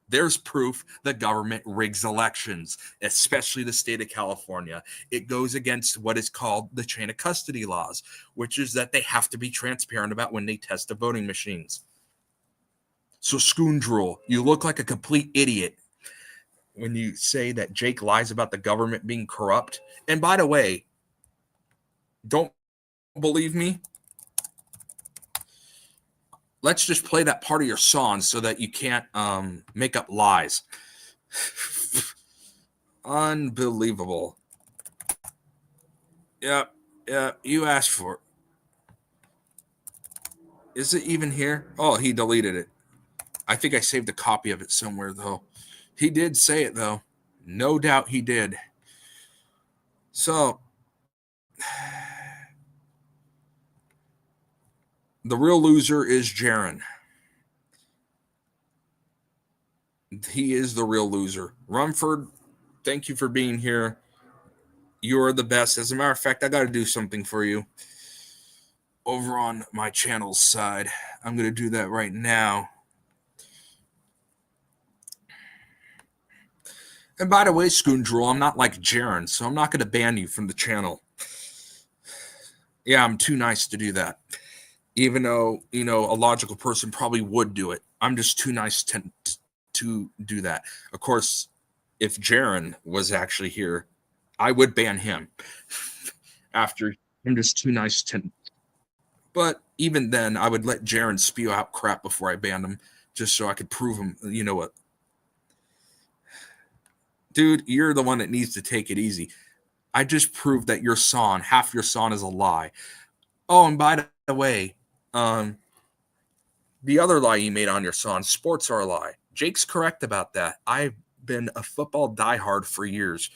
There's proof the government rigs elections, especially the state of California. It goes against what is called the chain of custody laws, which is that they have to be transparent about when they test the voting machines. So, Scoundrel, you look like a complete idiot when you say that Jake lies about the government being corrupt. And by the way, don't believe me? Let's just play that part of your song so that you can't make up lies. Unbelievable. Yeah, you asked for it. Is it even here? Oh, he deleted it. I think I saved a copy of it somewhere, though. He did say it, though. No doubt he did. So, the real loser is Jaron. He is the real loser. Rumford, thank you for being here. You are the best. As a matter of fact, I got to do something for you over on my channel's side. I'm going to do that right now. And by the way, Scoundrel, I'm not like Jaron, so I'm not going to ban you from the channel. Yeah, I'm too nice to do that. Even though, a logical person probably would do it. I'm just too nice to do that. Of course, if Jaron was actually here, I would ban him. After I'm just too nice to. But even then, I would let Jaron spew out crap before I banned him, just so I could prove him, you know what. Dude, you're the one that needs to take it easy. I just proved that your song, half your song is a lie. Oh, and by the way, the other lie you made on your song, sports are a lie. Jake's correct about that. I've been a football diehard for years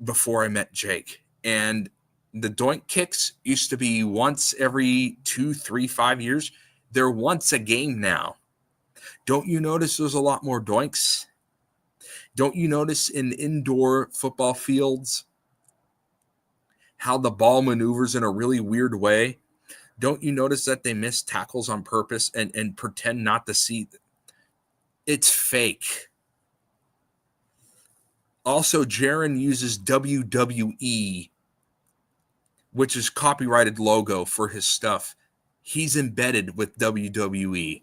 before I met Jake. And the doink kicks used to be once every 2, 3, 5 years. They're once a game now. Don't you notice there's a lot more doinks? Don't you notice in indoor football fields how the ball maneuvers in a really weird way? Don't you notice that they miss tackles on purpose and pretend not to see? It's fake. Also, Jaron uses WWE, which is copyrighted logo for his stuff. He's embedded with WWE.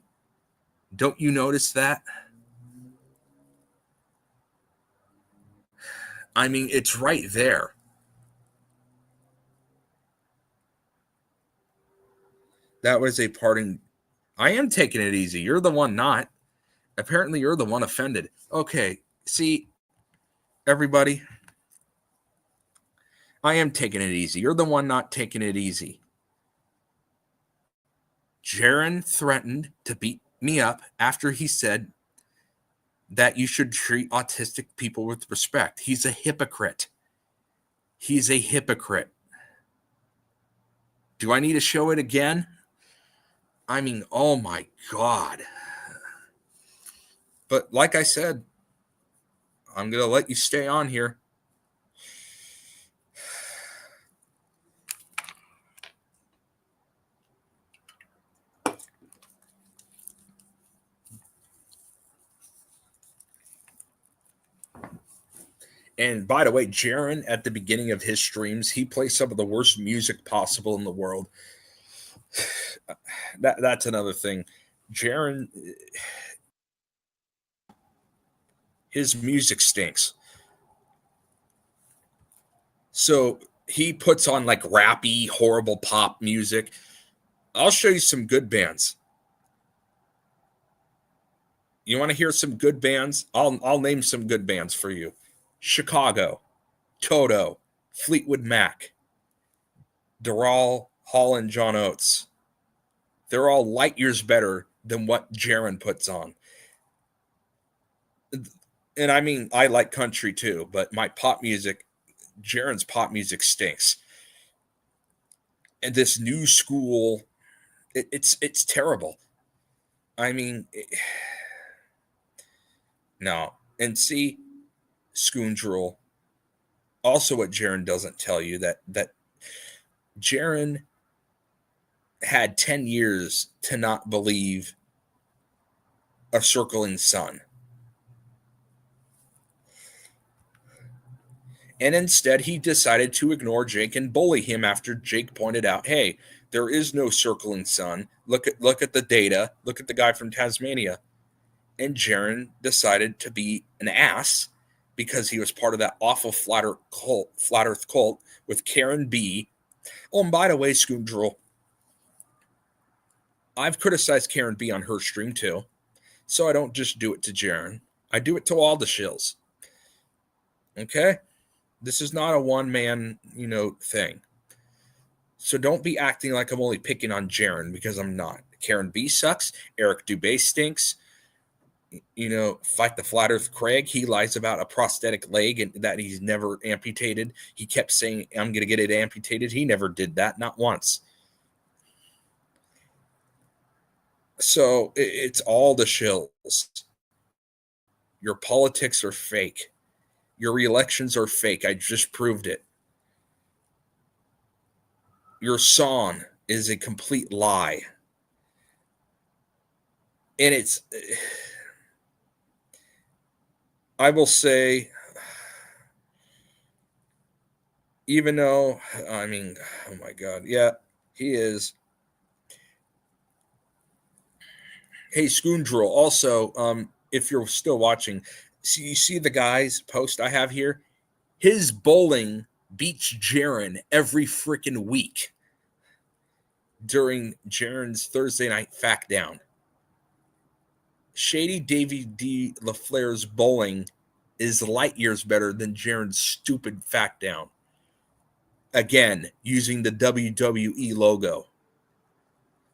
Don't you notice that? I mean, it's right there. That was a parting. I am taking it easy. You're the one not. Apparently, you're the one offended. Okay, see, everybody, I am taking it easy. You're the one not taking it easy. Jaron threatened to beat me up after he said that you should treat autistic people with respect. He's a hypocrite. He's a hypocrite. Do I need to show it again? I mean, oh my God. But like I said, I'm going to let you stay on here. And by the way, Jaron, at the beginning of his streams, he plays some of the worst music possible in the world. That's another thing. Jaron, his music stinks. So he puts on like rappy, horrible pop music. I'll show you some good bands. You want to hear some good bands? I'll name some good bands for you. Chicago, Toto, Fleetwood Mac, Daryl Hall, and John Oates. They're all light years better than what Jaron puts on. And I mean, I like country too, but my pop music, Jaron's pop music stinks. And this new school, it's terrible. I mean, no. And see, Scoundrel, also what Jaron doesn't tell you, that Jaron had 10 years to not believe a circling sun. And instead, he decided to ignore Jake and bully him after Jake pointed out, hey, there is no circling sun. Look at the data. Look at the guy from Tasmania. And Jaron decided to be an ass because he was part of that awful flat earth cult with Karen B. Oh, and by the way, Scoundrel, I've criticized Karen B on her stream too. So I don't just do it to Jaron. I do it to all the shills. Okay? This is not a one-man, thing. So don't be acting like I'm only picking on Jaron, because I'm not. Karen B sucks. Eric Dubé stinks. Fight the Flat Earth Craig. He lies about a prosthetic leg and that he's never amputated. He kept saying, I'm going to get it amputated. He never did that, not once. So it's all the shills. Your politics are fake. Your re-elections are fake. I just proved it. Your song is a complete lie. And I will say, even though, I mean, oh my God, yeah, he is. Hey, Scoundrel, also, if you're still watching, you see the guy's post I have here? His bowling beats Jaron every freaking week during Jaron's Thursday night fact down. Shady Davy D. LaFleur's bowling is light years better than Jaron's stupid fact down. Again, using the WWE logo.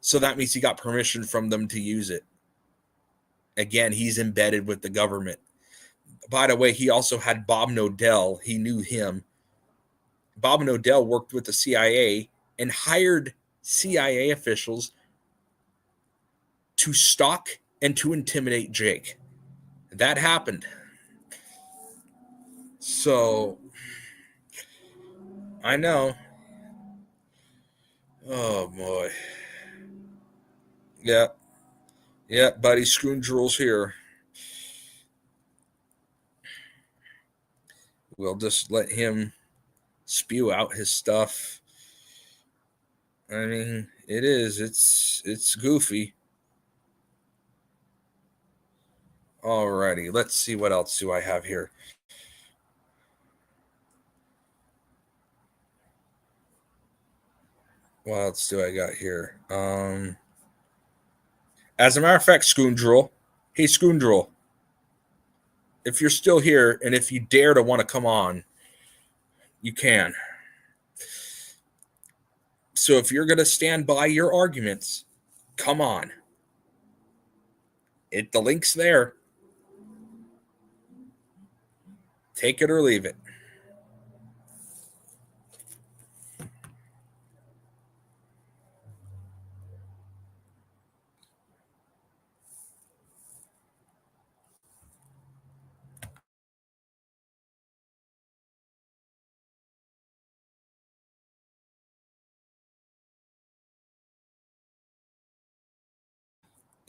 So that means he got permission from them to use it. Again, he's embedded with the government. By the way, he also had Bob Nodell. He knew him. Bob Nodell worked with the CIA and hired CIA officials to stalk and to intimidate Jake. That happened. So, I know. Oh, boy. Yeah. Yeah, buddy, Scoundrel's here. We'll just let him spew out his stuff. I mean, it's goofy. Alrighty, let's see what else do I have here. What else do I got here? As a matter of fact, Scoundrel. Hey, Scoundrel. If you're still here and if you dare to want to come on, you can. So if you're going to stand by your arguments, come on. The link's there. Take it or leave it.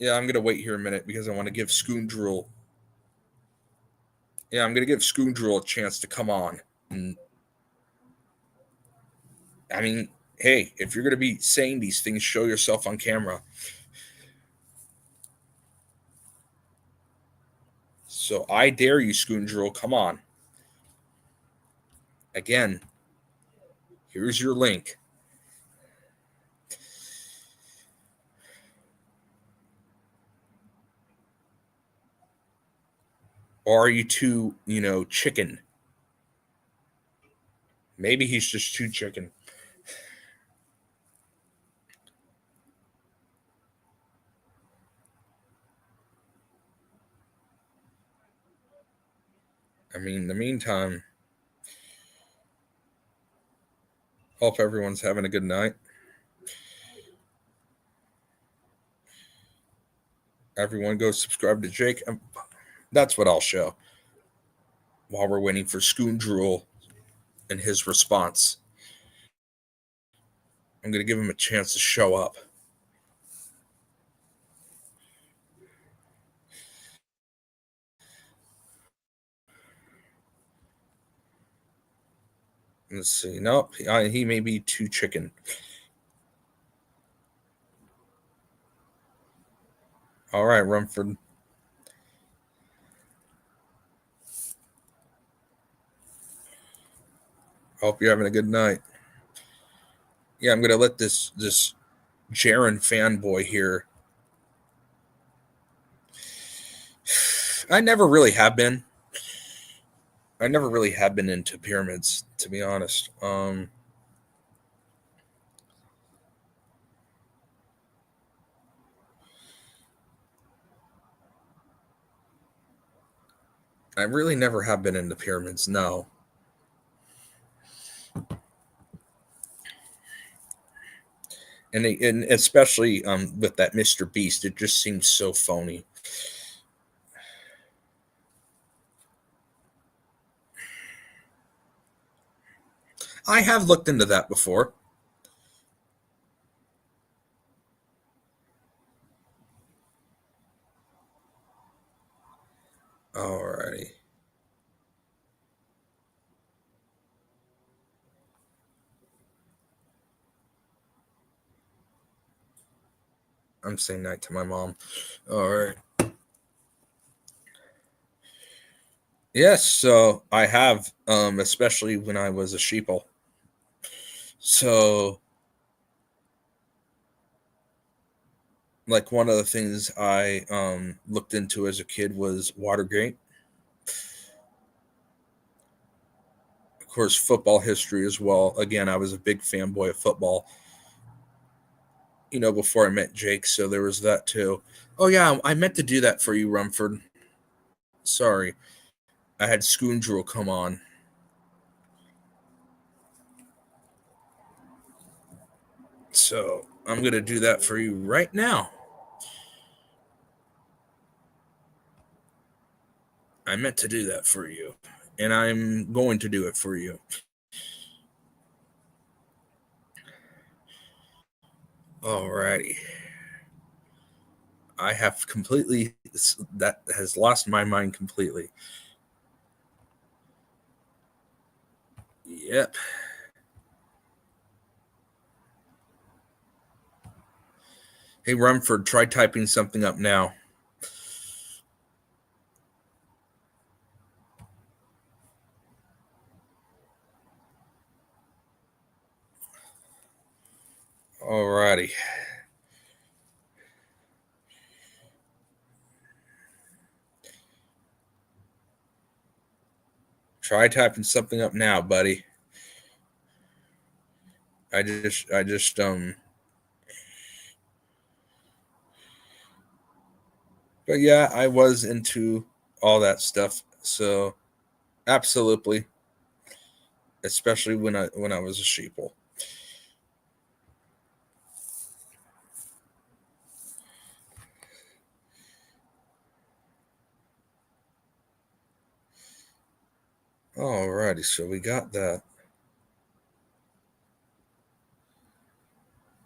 Yeah, I'm gonna wait here a minute because I want to give Scoondrel. Yeah, I'm gonna give Scoondrel a chance to come on. And I mean, hey, if you're gonna be saying these things, show yourself on camera. So I dare you, Scoondrel, come on. Again, here's your link. Or are you too, chicken? Maybe he's just too chicken. I mean, in the meantime, hope everyone's having a good night. Everyone go subscribe to Jake. That's what I'll show while we're waiting for Scoondrel and his response. I'm going to give him a chance to show up. Let's see. Nope. He may be too chicken. All right, Rumford. Hope you're having a good night. Yeah, I'm going to let this Jaren fanboy here. I never really have been into pyramids, to be honest. I really never have been into pyramids, no. And especially with that Mr. Beast, it just seems so phony. I have looked into that before. Alrighty. I'm saying night to my mom. All right. Yes, so I have, especially when I was a sheeple. So, like, one of the things I looked into as a kid was Watergate. Of course, football history as well. Again, I was a big fanboy of football, before I met Jake, so there was that too. Oh, yeah, I meant to do that for you, Rumford. Sorry. I had Scoondrel come on. So I'm going to do that for you right now. I meant to do that for you, and I'm going to do it for you. Alrighty. I have completely, that has lost my mind completely. Yep. Hey, Rumford, try typing something up now. Alrighty. Try typing something up now, buddy. I just but yeah, I was into all that stuff. So Absolutely. Especially when I was a sheeple. Alrighty, so we got that.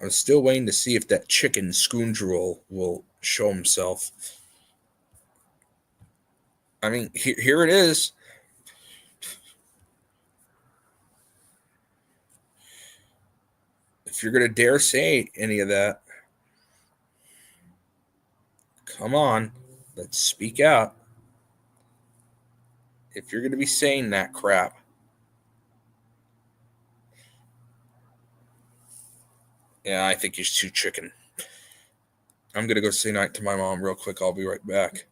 I'm still waiting to see if that chicken scoundrel will show himself. I mean, here it is. If you're going to dare say any of that, come on, let's speak out. If you're going to be saying that crap. Yeah, I think he's too chicken. I'm going to go say night to my mom real quick. I'll be right back.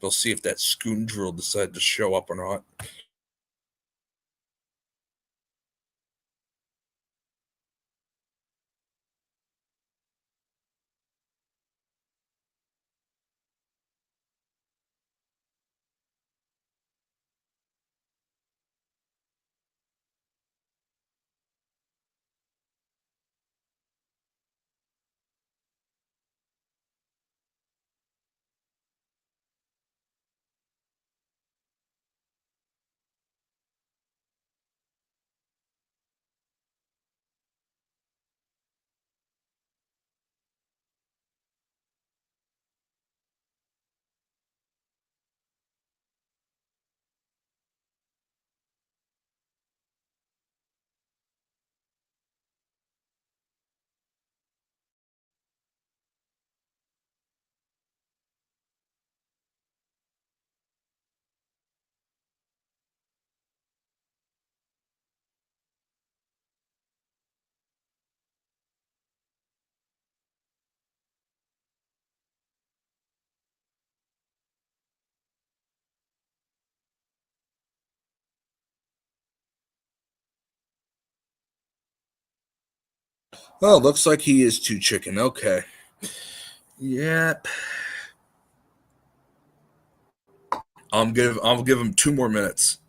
We'll see if that scoundrel decided to show up or not. Oh, looks like he is too chicken. Okay. Yep. I'll give him 2 more minutes.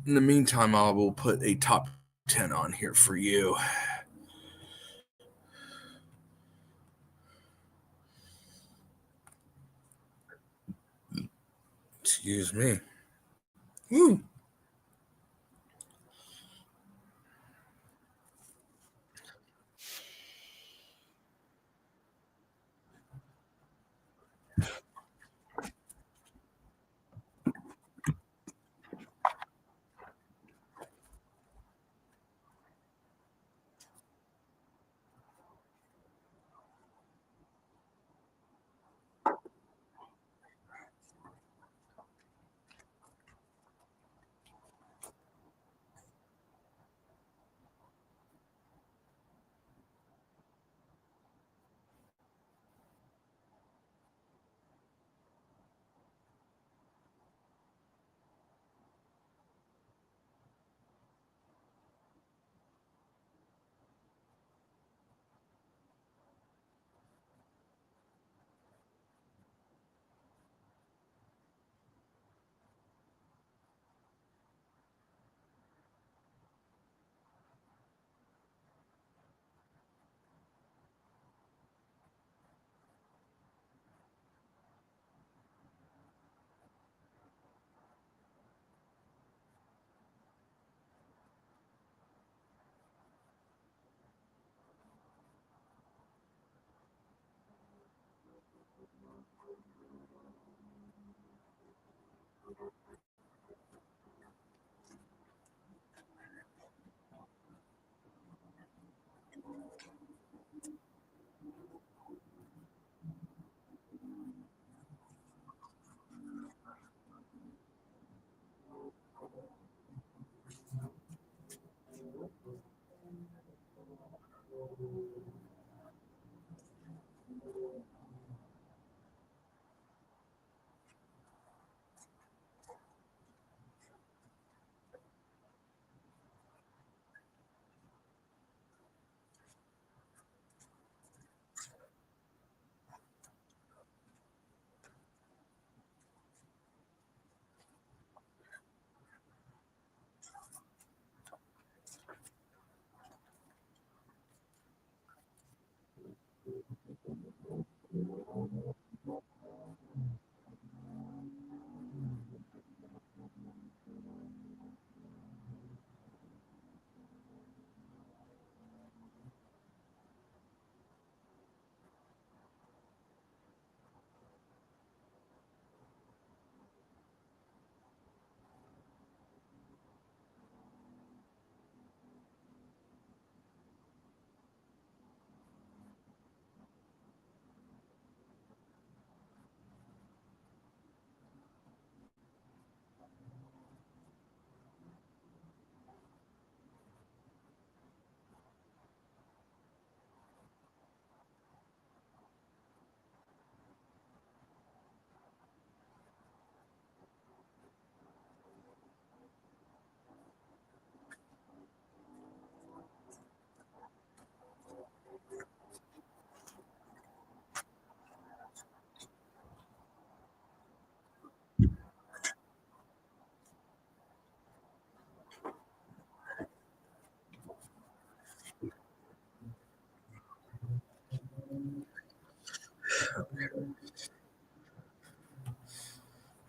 In the meantime, I will put a top 10 on here for you. Excuse me. Woo.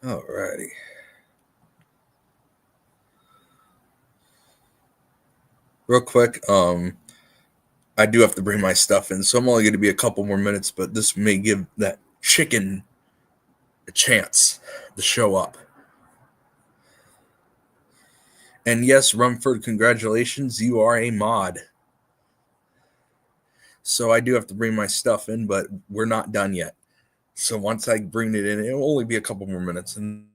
Alrighty. Real quick, I do have to bring my stuff in, so I'm only going to be a couple more minutes, but this may give that chicken a chance to show up. And yes, Rumford, congratulations, you are a mod. So I do have to bring my stuff in, but we're not done yet. So once I bring it in, it'll only be a couple more minutes, and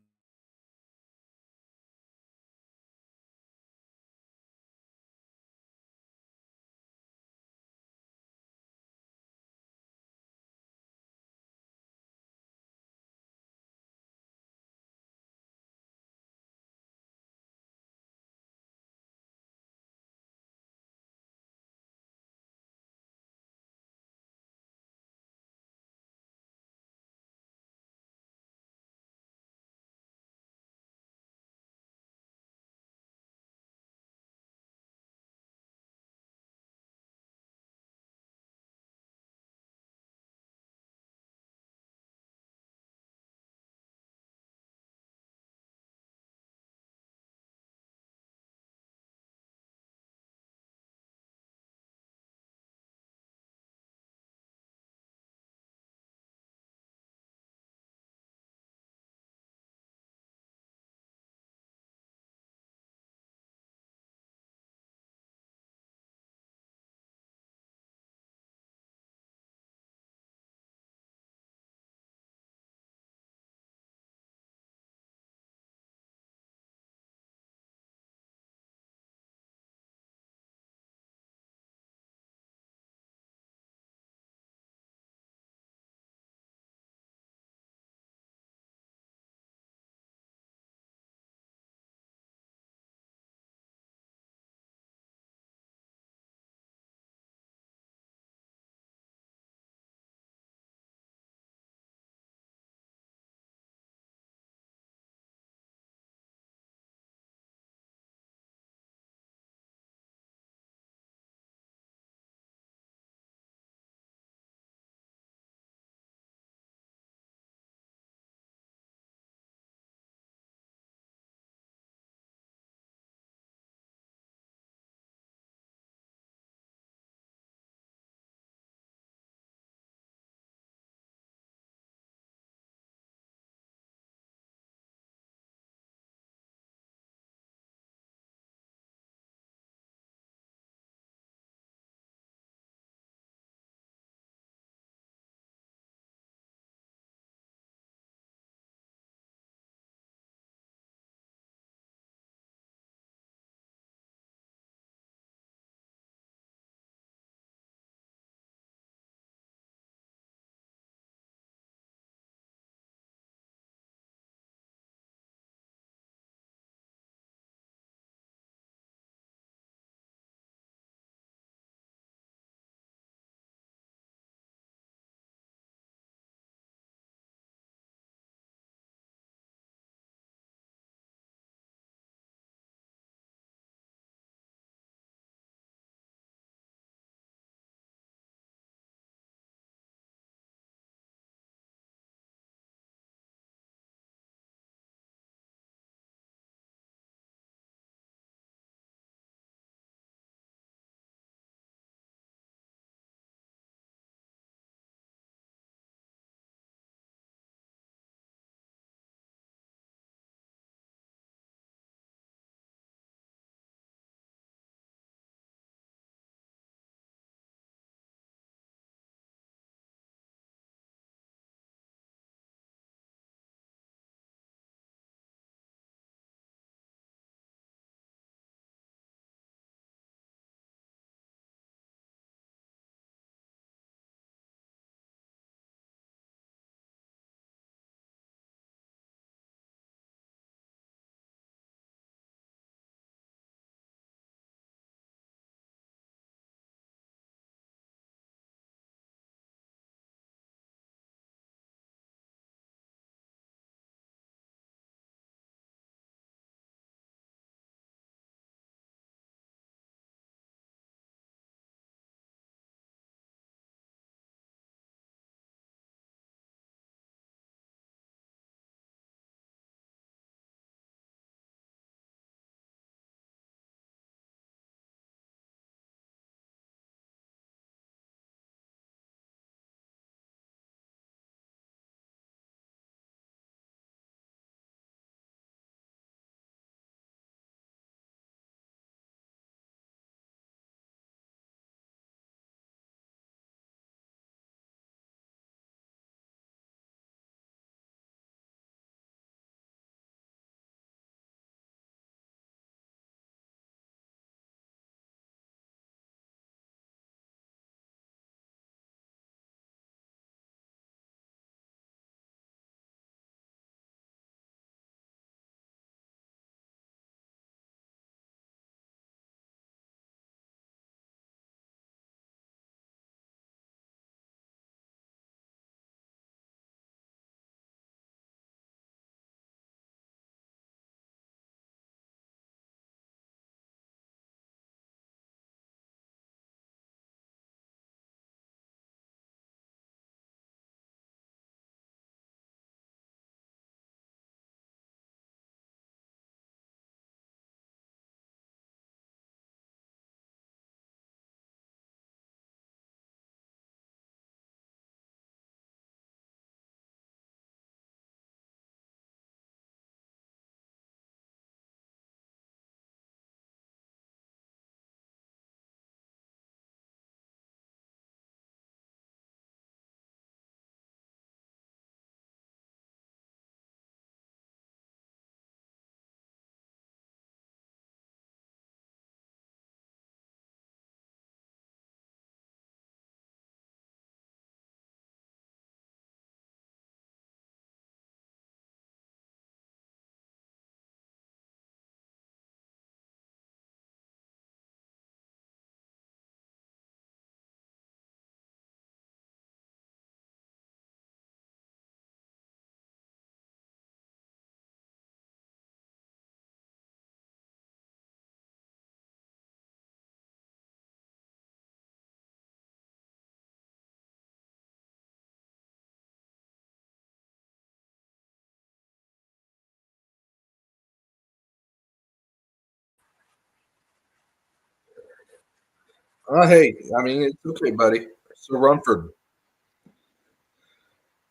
Hey, I mean, it's okay, buddy. So Rumford,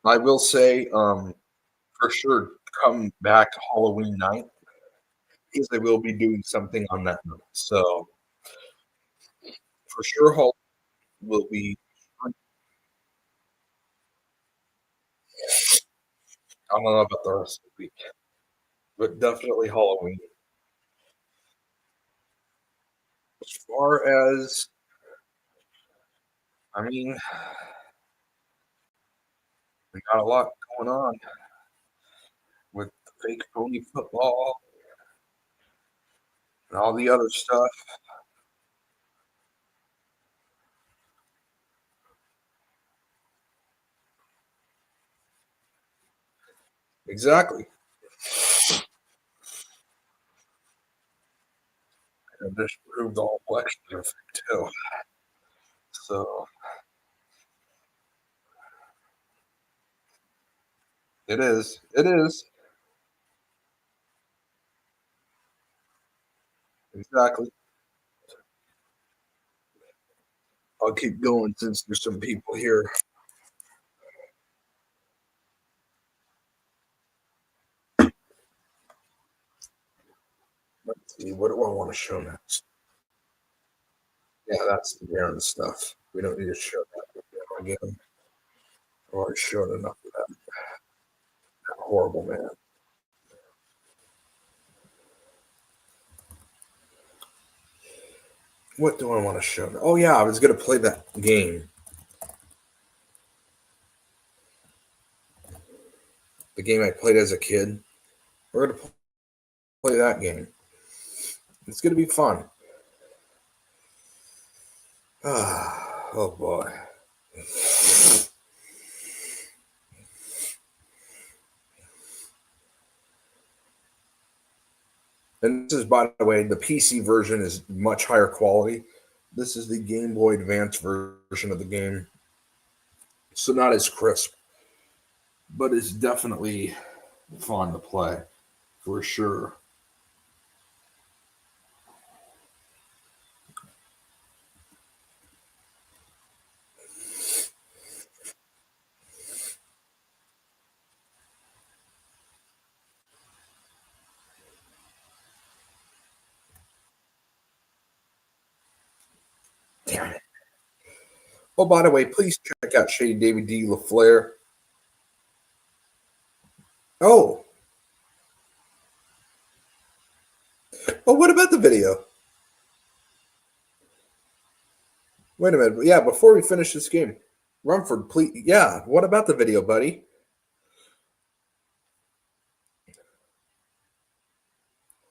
I will say, for sure, come back Halloween night because I will be doing something on that night. So for sure, Hall will be. I don't know about the rest of the week, but definitely Halloween. As far as, I mean, we got a lot going on with the fake pony football and all the other stuff. Exactly. And this proved all elections are fake too. So it is. It is. Exactly. I'll keep going since there's some people here. Let's see. What do I want to show next? Yeah, that's the Baron stuff. We don't need to show that again. I've already showed enough of that. That horrible man. What do I want to show? Oh yeah, I was gonna play that game. The game I played as a kid. We're gonna play that game. It's gonna be fun. Oh boy. And this is, by the way, the PC version is much higher quality. This is the Game Boy Advance version of the game. So not as crisp, but it's definitely fun to play for sure. Damn it. Oh, by the way, please check out Shady David D. LaFleur. Oh, what about the video? Wait a minute. Yeah, before we finish this game, Rumford, please. Yeah, what about the video, buddy?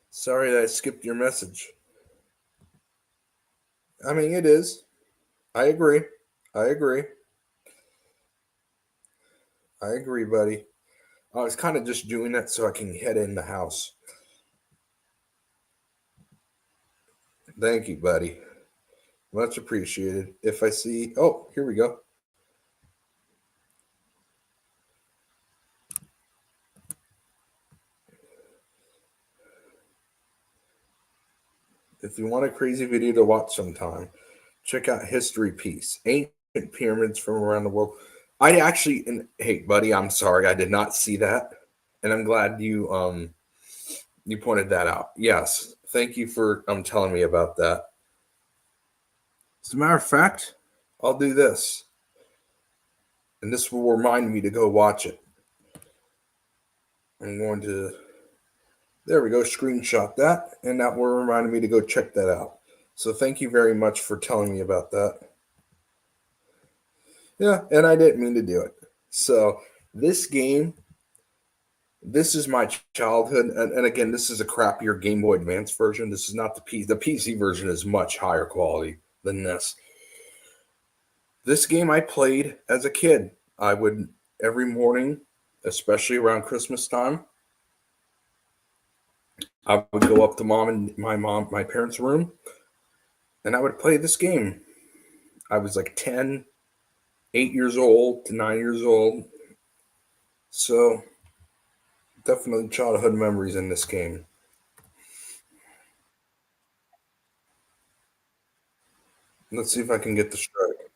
Sorry that I skipped your message. I mean, it is. I agree. I agree. I agree, buddy. I was kind of just doing that so I can head in the house. Thank you, buddy. Much appreciated. If I see, oh, here we go. If you want a crazy video to watch sometime, check out History Piece, Ancient Pyramids from Around the World. I actually, and hey, buddy, I'm sorry, I did not see that, and I'm glad you pointed that out. Yes, thank you for telling me about that. As a matter of fact, I'll do this, and this will remind me to go watch it. I'm going to, there we go, screenshot that, and that will remind me to go check that out. So thank you very much for telling me about that. Yeah, and I didn't mean to do it. So this game, this is my childhood, and again, this is a crappier Game Boy Advance version. This is not the PC. The PC version is much higher quality than this. This game I played as a kid. I would every morning, especially around Christmas time, I would go up to my parents' room, and I would play this game. I was like 10, 8 years old to 9 years old. So definitely childhood memories in this game. Let's see if I can get the strike.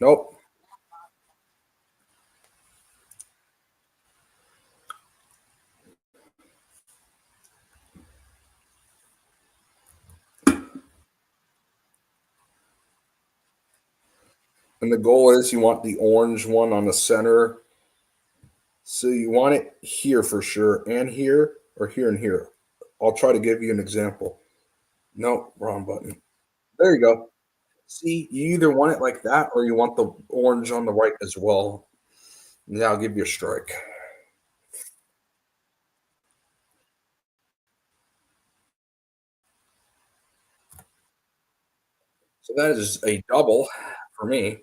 Nope. And the goal is you want the orange one on the center. So you want it here for sure, and here, or here and here. I'll try to give you an example. Nope, wrong button. There you go. See, you either want it like that or you want the orange on the right as well. Now I'll give you a strike. So that is a double for me.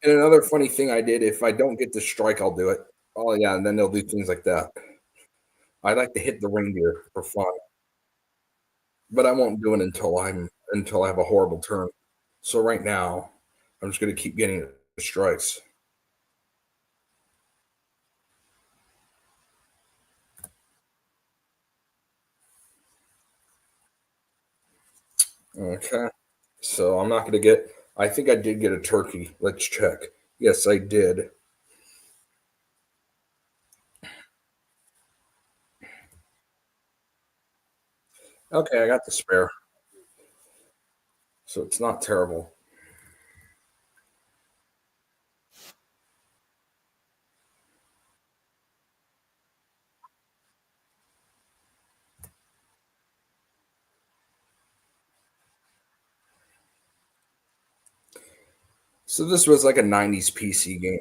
And another funny thing I did, if I don't get the strike, I'll do it. Oh yeah, and then they'll do things like that. I like to hit the reindeer for fun, but I won't do it until I have a horrible turn. So right now, I'm just going to keep getting the strikes. Okay. So I'm not going to get. I think I did get a turkey. Let's check. Yes, I did. Okay, I got the spare. So it's not terrible. So this was like a 90s PC game.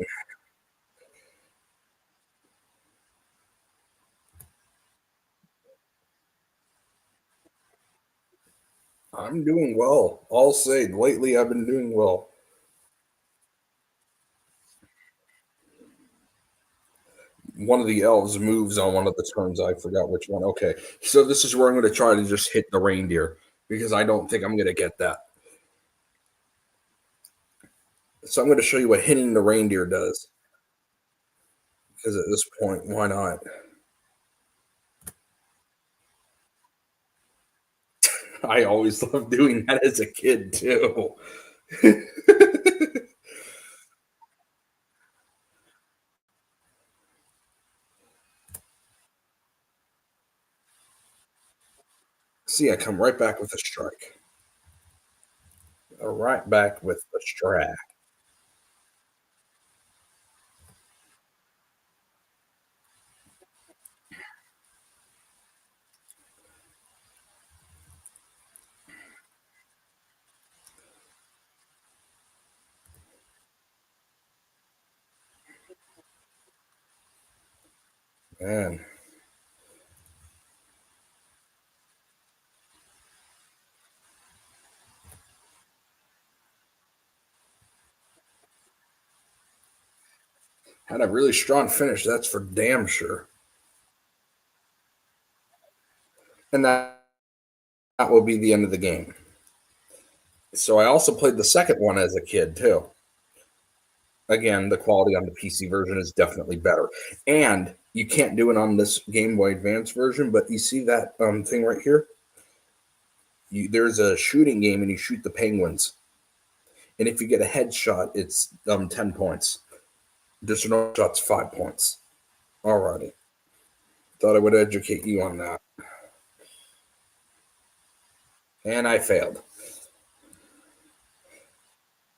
I'm doing well. I'll say lately I've been doing well. One of the elves moves on one of the turns. I forgot which one. Okay. So this is where I'm going to try to just hit the reindeer because I don't think I'm going to get that. So I'm going to show you what hitting the reindeer does. Because at this point, why not? I always loved doing that as a kid too. See, I come right back with a strike. Right back with the strike. Man. Had a really strong finish, that's for damn sure. And that will be the end of the game. So I also played the second one as a kid too. Again, the quality on the PC version is definitely better. And you can't do it on this Game Boy Advance version, but you see that thing right here? There's a shooting game and you shoot the penguins. And if you get a headshot, it's 10 points. Additional shots, 5 points. Alrighty. Thought I would educate you on that. And I failed.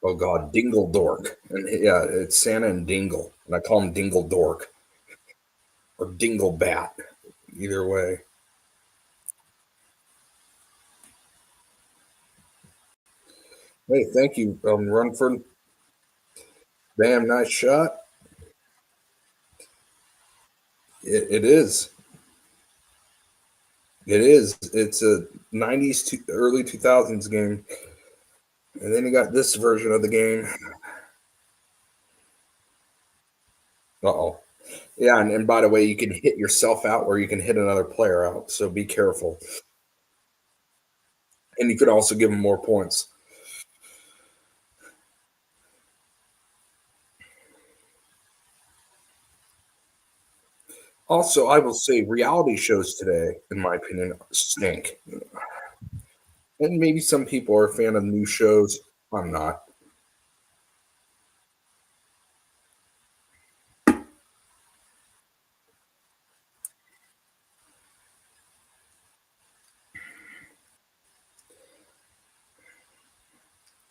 Oh God, Dingle Dork. And yeah, it's Santa and Dingle. And I call him Dingle Dork. Or Dingle Bat. Either way. Hey, thank you, Runford. Damn nice shot. It is. It is. It's a 90s to early 2000s game. And then you got this version of the game. Uh-oh. Yeah, and by the way, you can hit yourself out or you can hit another player out. So be careful. And you could also give them more points. Also, I will say reality shows today, in my opinion, stink. And maybe some people are a fan of new shows. I'm not.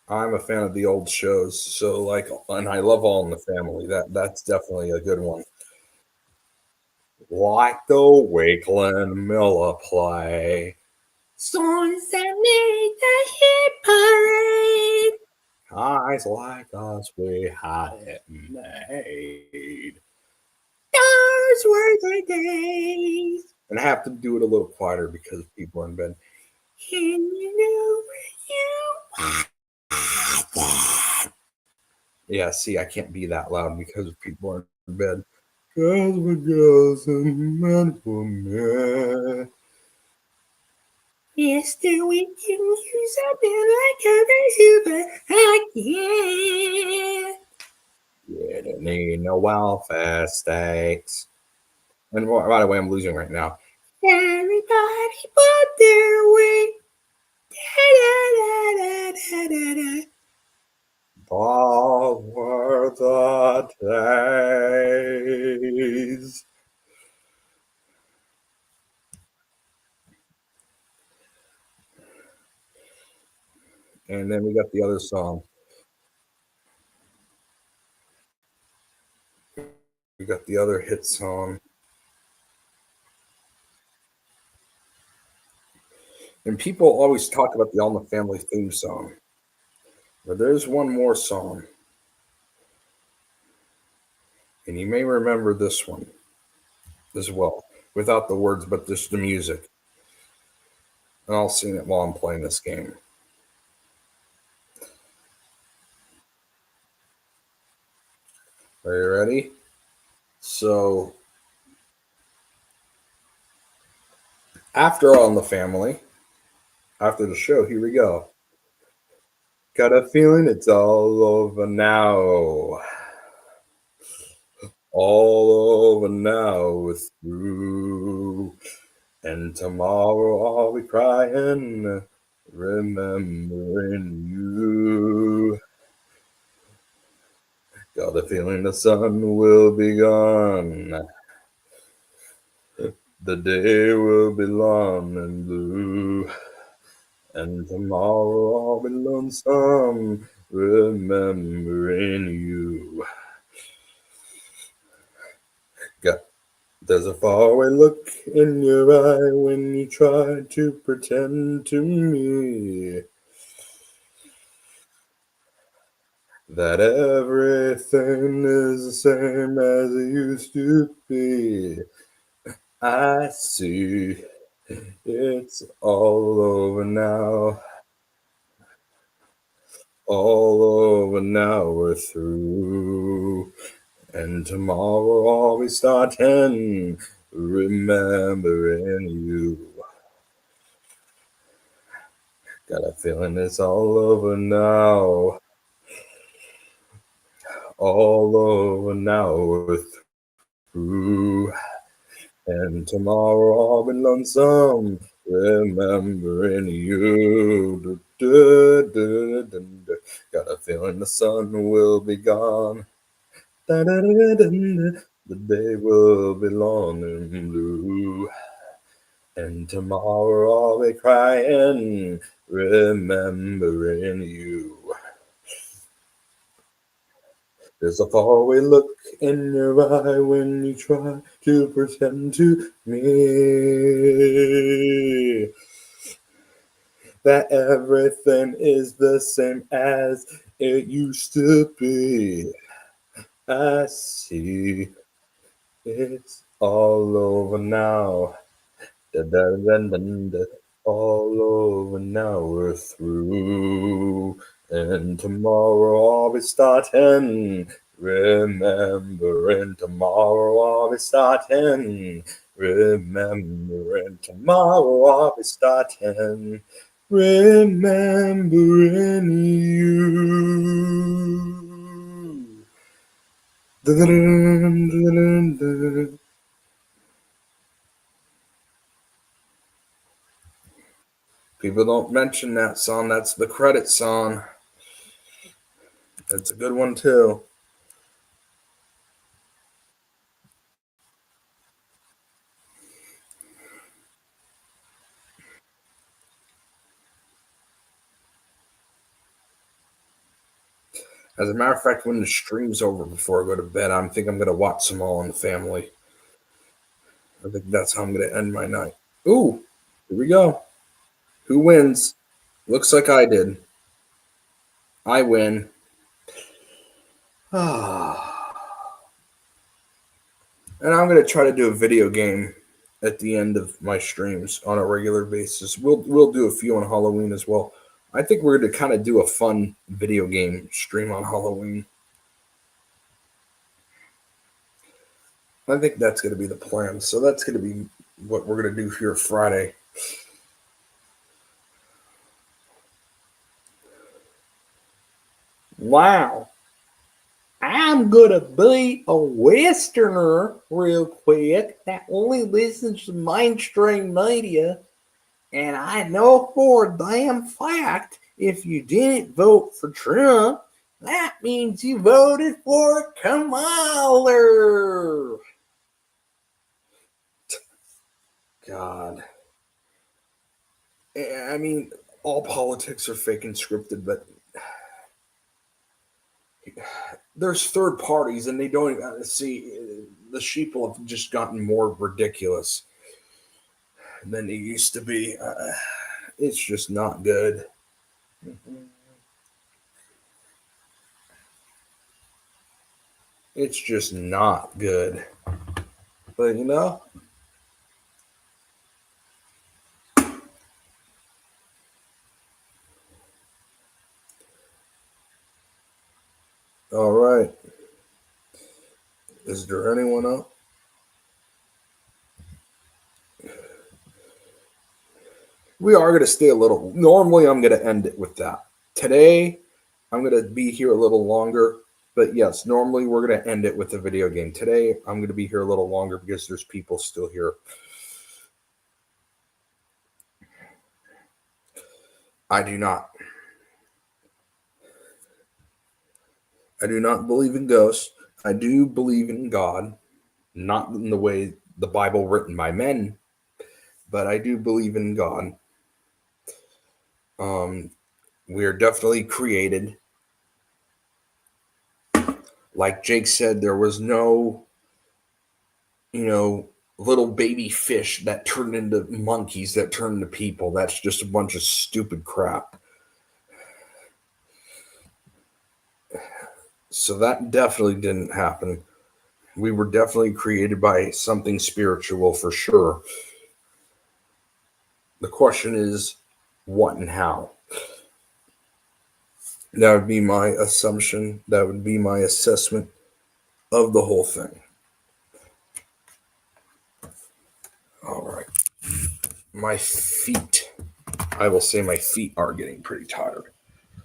I'm a fan of the old shows. So like, and I love All in the Family. That's definitely a good one. Like the Wakeland Miller play. Songs that made the hit parade. Guys like us, we had it made. Those were the days. And I have to do it a little quieter because people are in bed. And you know where you are then. Yeah, see, I can't be that loud because people are in bed. Cause we're girls and men for men. Mister, we can use a bit like a super again. You don't need no welfare stakes. And by the way, I'm losing right now. Everybody put their way. Da, da, da, da, da, da. Those were the days. And then we got the other song. We got the other hit song. And people always talk about the All in the Family theme song. But there's one more song. And you may remember this one as well, without the words, but just the music. And I'll sing it while I'm playing this game. Are you ready? So, after All in the Family, after the show, here we go. Got a feeling it's all over now. All over now, we're through. And tomorrow I'll be crying, remembering you. Got a feeling the sun will be gone. The day will be long and blue. And tomorrow I'll be lonesome, remembering you. There's a faraway look in your eye when you try to pretend to me that everything is the same as it used to be. I see it's all over now. All over now, we're through. And tomorrow I'll be starting, remembering you. Got a feeling it's all over now. All over now, we're through. And tomorrow I'll be lonesome, remembering you. Got a feeling the sun will be gone. The day will be long and blue. And tomorrow I'll be crying, remembering you. There's a faraway look in your eye when you try to pretend to me that everything is the same as it used to be. I see it's all over now. All over now, we're through. And tomorrow I'll be starting, remembering tomorrow I'll be starting, remembering tomorrow I'll be starting, remembering you. People don't mention that song. That's the credit song. That's a good one too. As a matter of fact, when the stream's over before I go to bed, I think I'm going to watch some All in the Family. I think that's how I'm going to end my night. Ooh, here we go. Who wins? Looks like I did. I win. And I'm going to try to do a video game at the end of my streams on a regular basis. We'll do a few on Halloween as well. I think we're going to kind of do a fun video game stream on Halloween. I think that's going to be the plan. So that's going to be what we're going to do here Friday. Wow. I'm going to be a Westerner real quick that only listens to mainstream media. And I know for a damn fact, if you didn't vote for Trump, that means you voted for Kamala. God. I mean, all politics are fake and scripted, but there's third parties and they don't see the sheeple have just gotten more ridiculous than they used to be. It's just not good. It's just not good. But you know, all right. Is there anyone up? We are going to stay a little. Normally, I'm going to end it with that. Today, I'm going to be here a little longer. But yes, normally we're going to end it with a video game. Today, I'm going to be here a little longer because there's people still here. I do not believe in ghosts. I do believe in God, not in the way the Bible written by men, but I do believe in God. We are definitely created. Like Jake said, there was no, little baby fish that turned into monkeys that turned into people. That's just a bunch of stupid crap. So that definitely didn't happen. We were definitely created by something spiritual for sure. The question is what and how. That would be my assumption. That would be my assessment of the whole thing. All right. My feet, I will say my feet are getting pretty tired.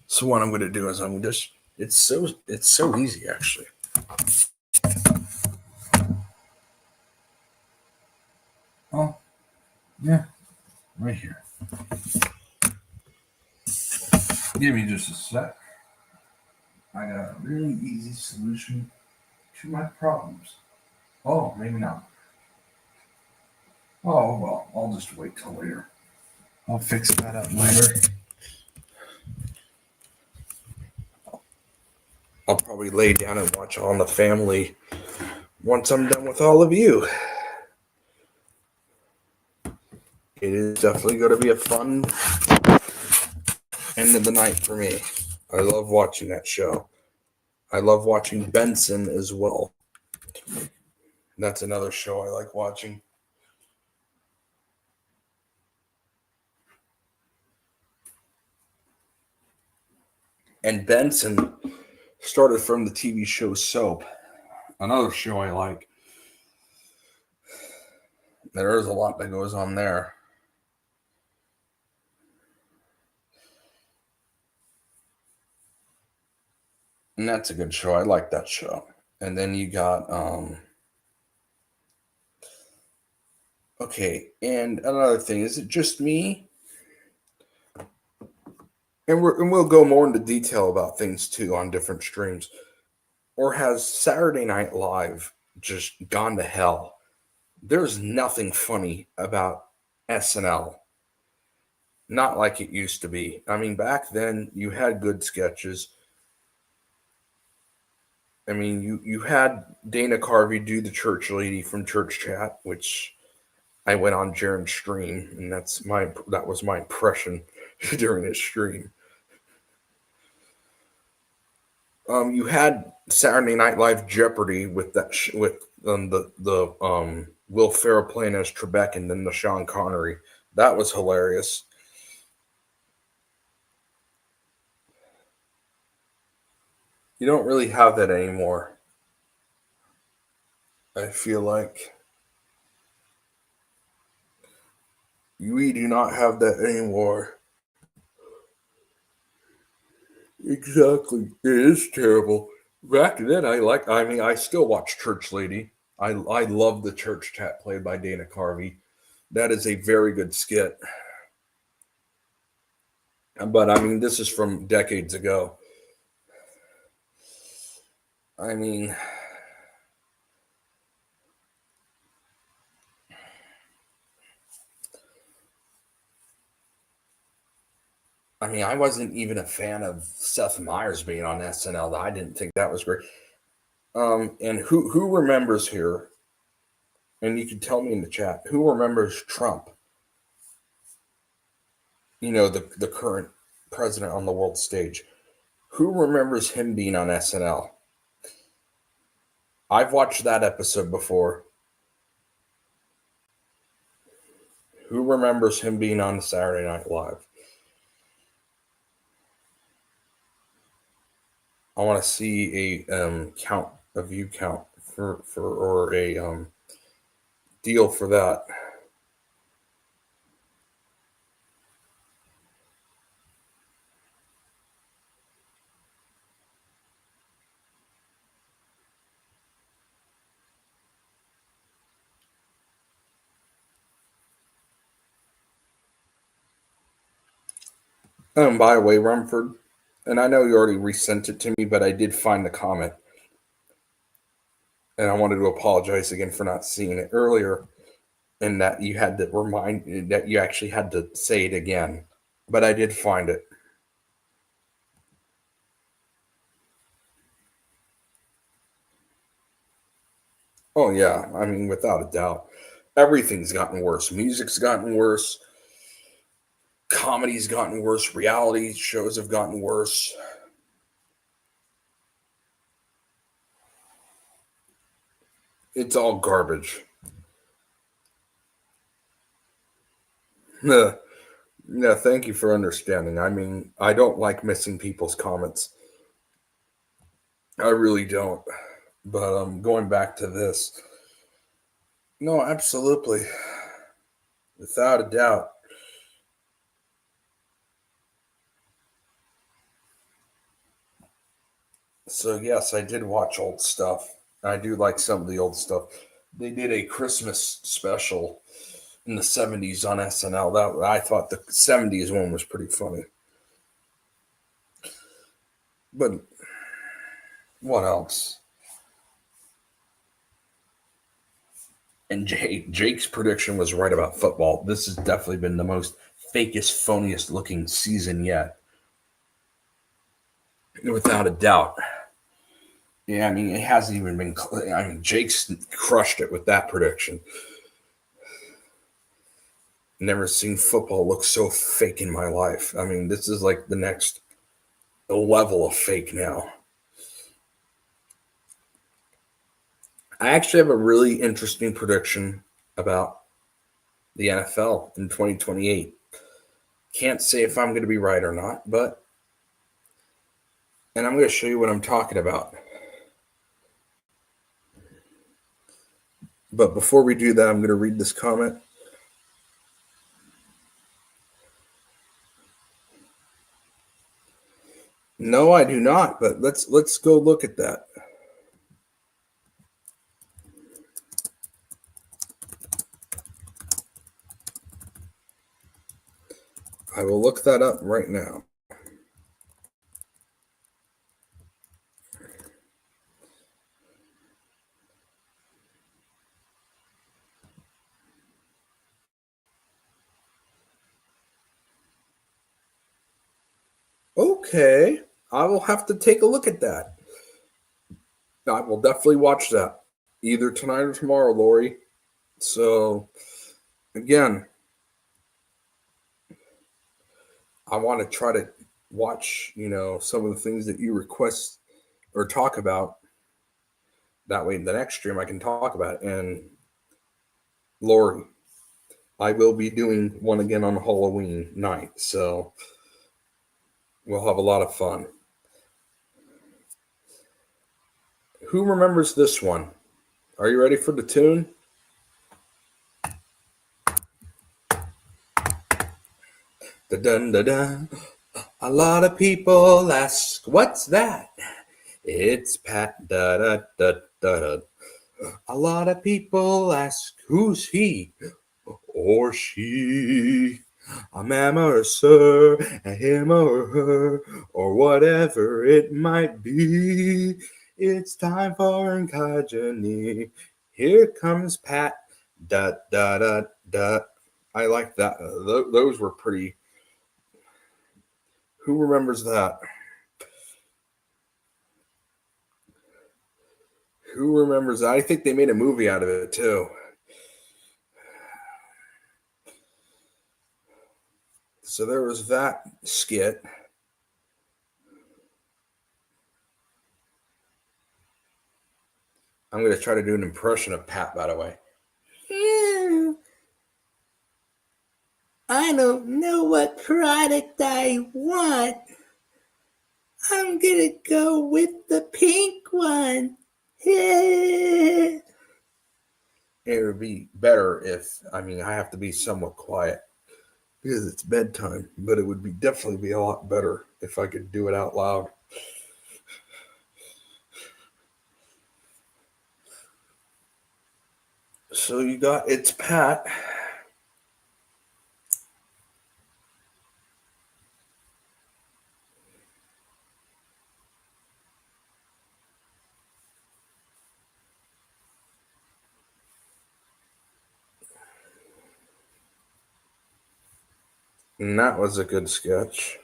So what I'm going to do is it's so easy actually. Oh, yeah, right here. Give me just a sec. I got a really easy solution to my problems. Oh, maybe not. Oh, well, I'll just wait till later. I'll fix that up later. I'll probably lay down and watch All in the Family once I'm done with all of you. It is definitely going to be a fun end of the night for me. I love watching that show. I love watching Benson as well. That's another show I like watching. And Benson started from the TV show Soap, another show I like. There's a lot that goes on there. And that's a good show. I like that show. And then you got okay, and another thing, is it just me? and we'll go more into detail about things too on different streams. Or has Saturday Night Live just gone to hell? There's nothing funny about SNL. Not like it used to be. I mean, back then you had good sketches. I mean, you had Dana Carvey do the church lady from Church Chat, which I went on Jaren's stream, and that was my impression during his stream. You had Saturday Night Live Jeopardy with that with the Will Ferrell playing as Trebek and then the Sean Connery. That was hilarious. You don't really have that anymore. I feel like we do not have that anymore. Exactly. It is terrible. Back then, I still watch Church Lady. I love the Church Chat played by Dana Carvey. That is a very good skit. But I mean, this is from decades ago. I mean, I wasn't even a fan of Seth Meyers being on SNL. I didn't think that was great. And who remembers here? And you can tell me in the chat who remembers Trump. You know, the current president on the world stage. Who remembers him being on SNL? I've watched that episode before. Who remembers him being on Saturday Night Live? I want to see a view count or a deal for that. By the way, Rumford, and I know you already resent it to me, but I did find the comment. And I wanted to apologize again for not seeing it earlier, and that you had to that you actually had to say it again. But I did find it. Oh, yeah. I mean, without a doubt. Everything's gotten worse. Music's gotten worse. Comedy's gotten worse. Reality shows have gotten worse. It's all garbage. Yeah, thank you for understanding. I mean, I don't like missing people's comments. I really don't. But going back to this. No, absolutely. Without a doubt. So, yes, I did watch old stuff. I do like some of the old stuff. They did a Christmas special in the 70s on SNL. I thought the 70s one was pretty funny. But what else? And Jake's prediction was right about football. This has definitely been the most fakest, phoniest looking season yet. Without a doubt. Yeah, I mean, it hasn't even been. I mean, Jake's crushed it with that prediction. Never seen football look so fake in my life. I mean, this is like the next level of fake now. I actually have a really interesting prediction about the NFL in 2028. Can't say if I'm going to be right or not, and I'm going to show you what I'm talking about. But before we do that, I'm going to read this comment. No, I do not, but let's go look at that. I will look that up right now. Okay. I will have to take a look at that. I will definitely watch that either tonight or tomorrow, Lori. So, again, I want to try to watch, some of the things that you request or talk about. That way, the next stream I can talk about it. And Lori, I will be doing one again on Halloween night. So, we'll have a lot of fun. Who remembers this one? Are you ready for the tune? Da-dun-da-dun. A lot of people ask, what's that? It's Pat. Da-da-da-da-da. A lot of people ask, who's he or she? A ma'am or a sir, a him or her, or whatever it might be. It's time for Encogeny. Here comes Pat. Da da da da. I like that. Those were pretty. Who remembers that? Who remembers that? I think they made a movie out of it too. So there was that skit. I'm going to try to do an impression of Pat, by the way. I don't know what product I want. I'm going to go with the pink one. It would be better if, I have to be somewhat quiet because it's bedtime, but it would definitely be a lot better if I could do it out loud. So you got It's Pat. And that was a good sketch.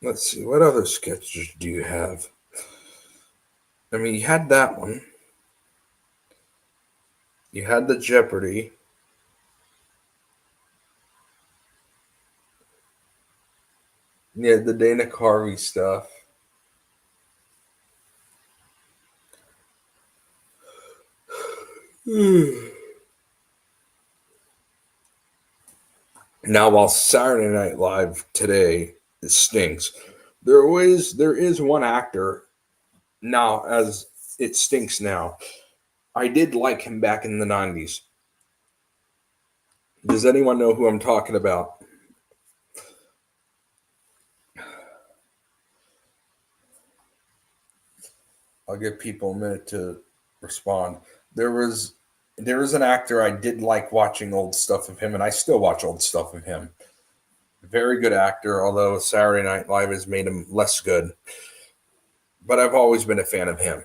Let's see, what other sketches do you have? You had that one. You had the Jeopardy. You had the Dana Carvey stuff. Now, while Saturday Night Live today stinks, there is one actor now, as it stinks now. I did like him back in the 90s. Does anyone know who I'm talking about? I'll give people a minute to respond. There was an actor I did like watching old stuff of him, and I still watch old stuff of him. Very good actor, although Saturday Night Live has made him less good. But I've always been a fan of him.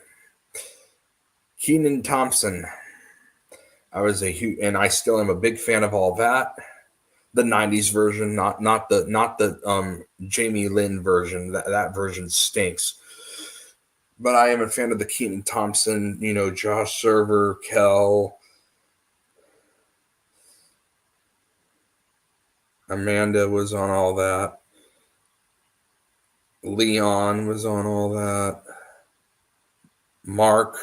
Kenan Thompson. And I still am a big fan of all that. The 90s version, not the Jamie Lynn version. That version stinks. But I am a fan of the Kenan Thompson, Josh Server, Kel, Amanda was on all that. Leon was on all that. Mark,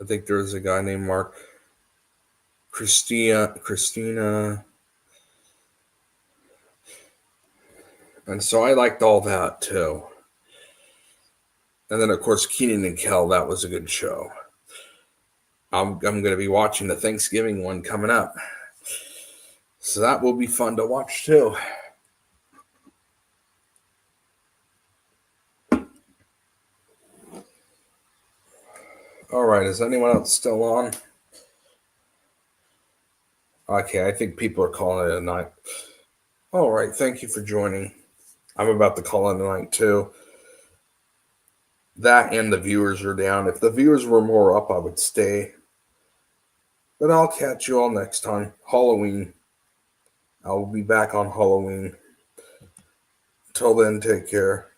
I think there was a guy named Mark. Christina. And so I liked all that too. And then, of course, Kenan and Kel, that was a good show. I'm going to be watching the Thanksgiving one coming up. So that will be fun to watch too. All right, is anyone else still on? Okay, I think people are calling it a night. All right, thank you for joining. I'm about to call it a night too. That and the viewers are down. If the viewers were more up, I would stay. But I'll catch you all next time. Halloween. I will be back on Halloween. Till then, take care.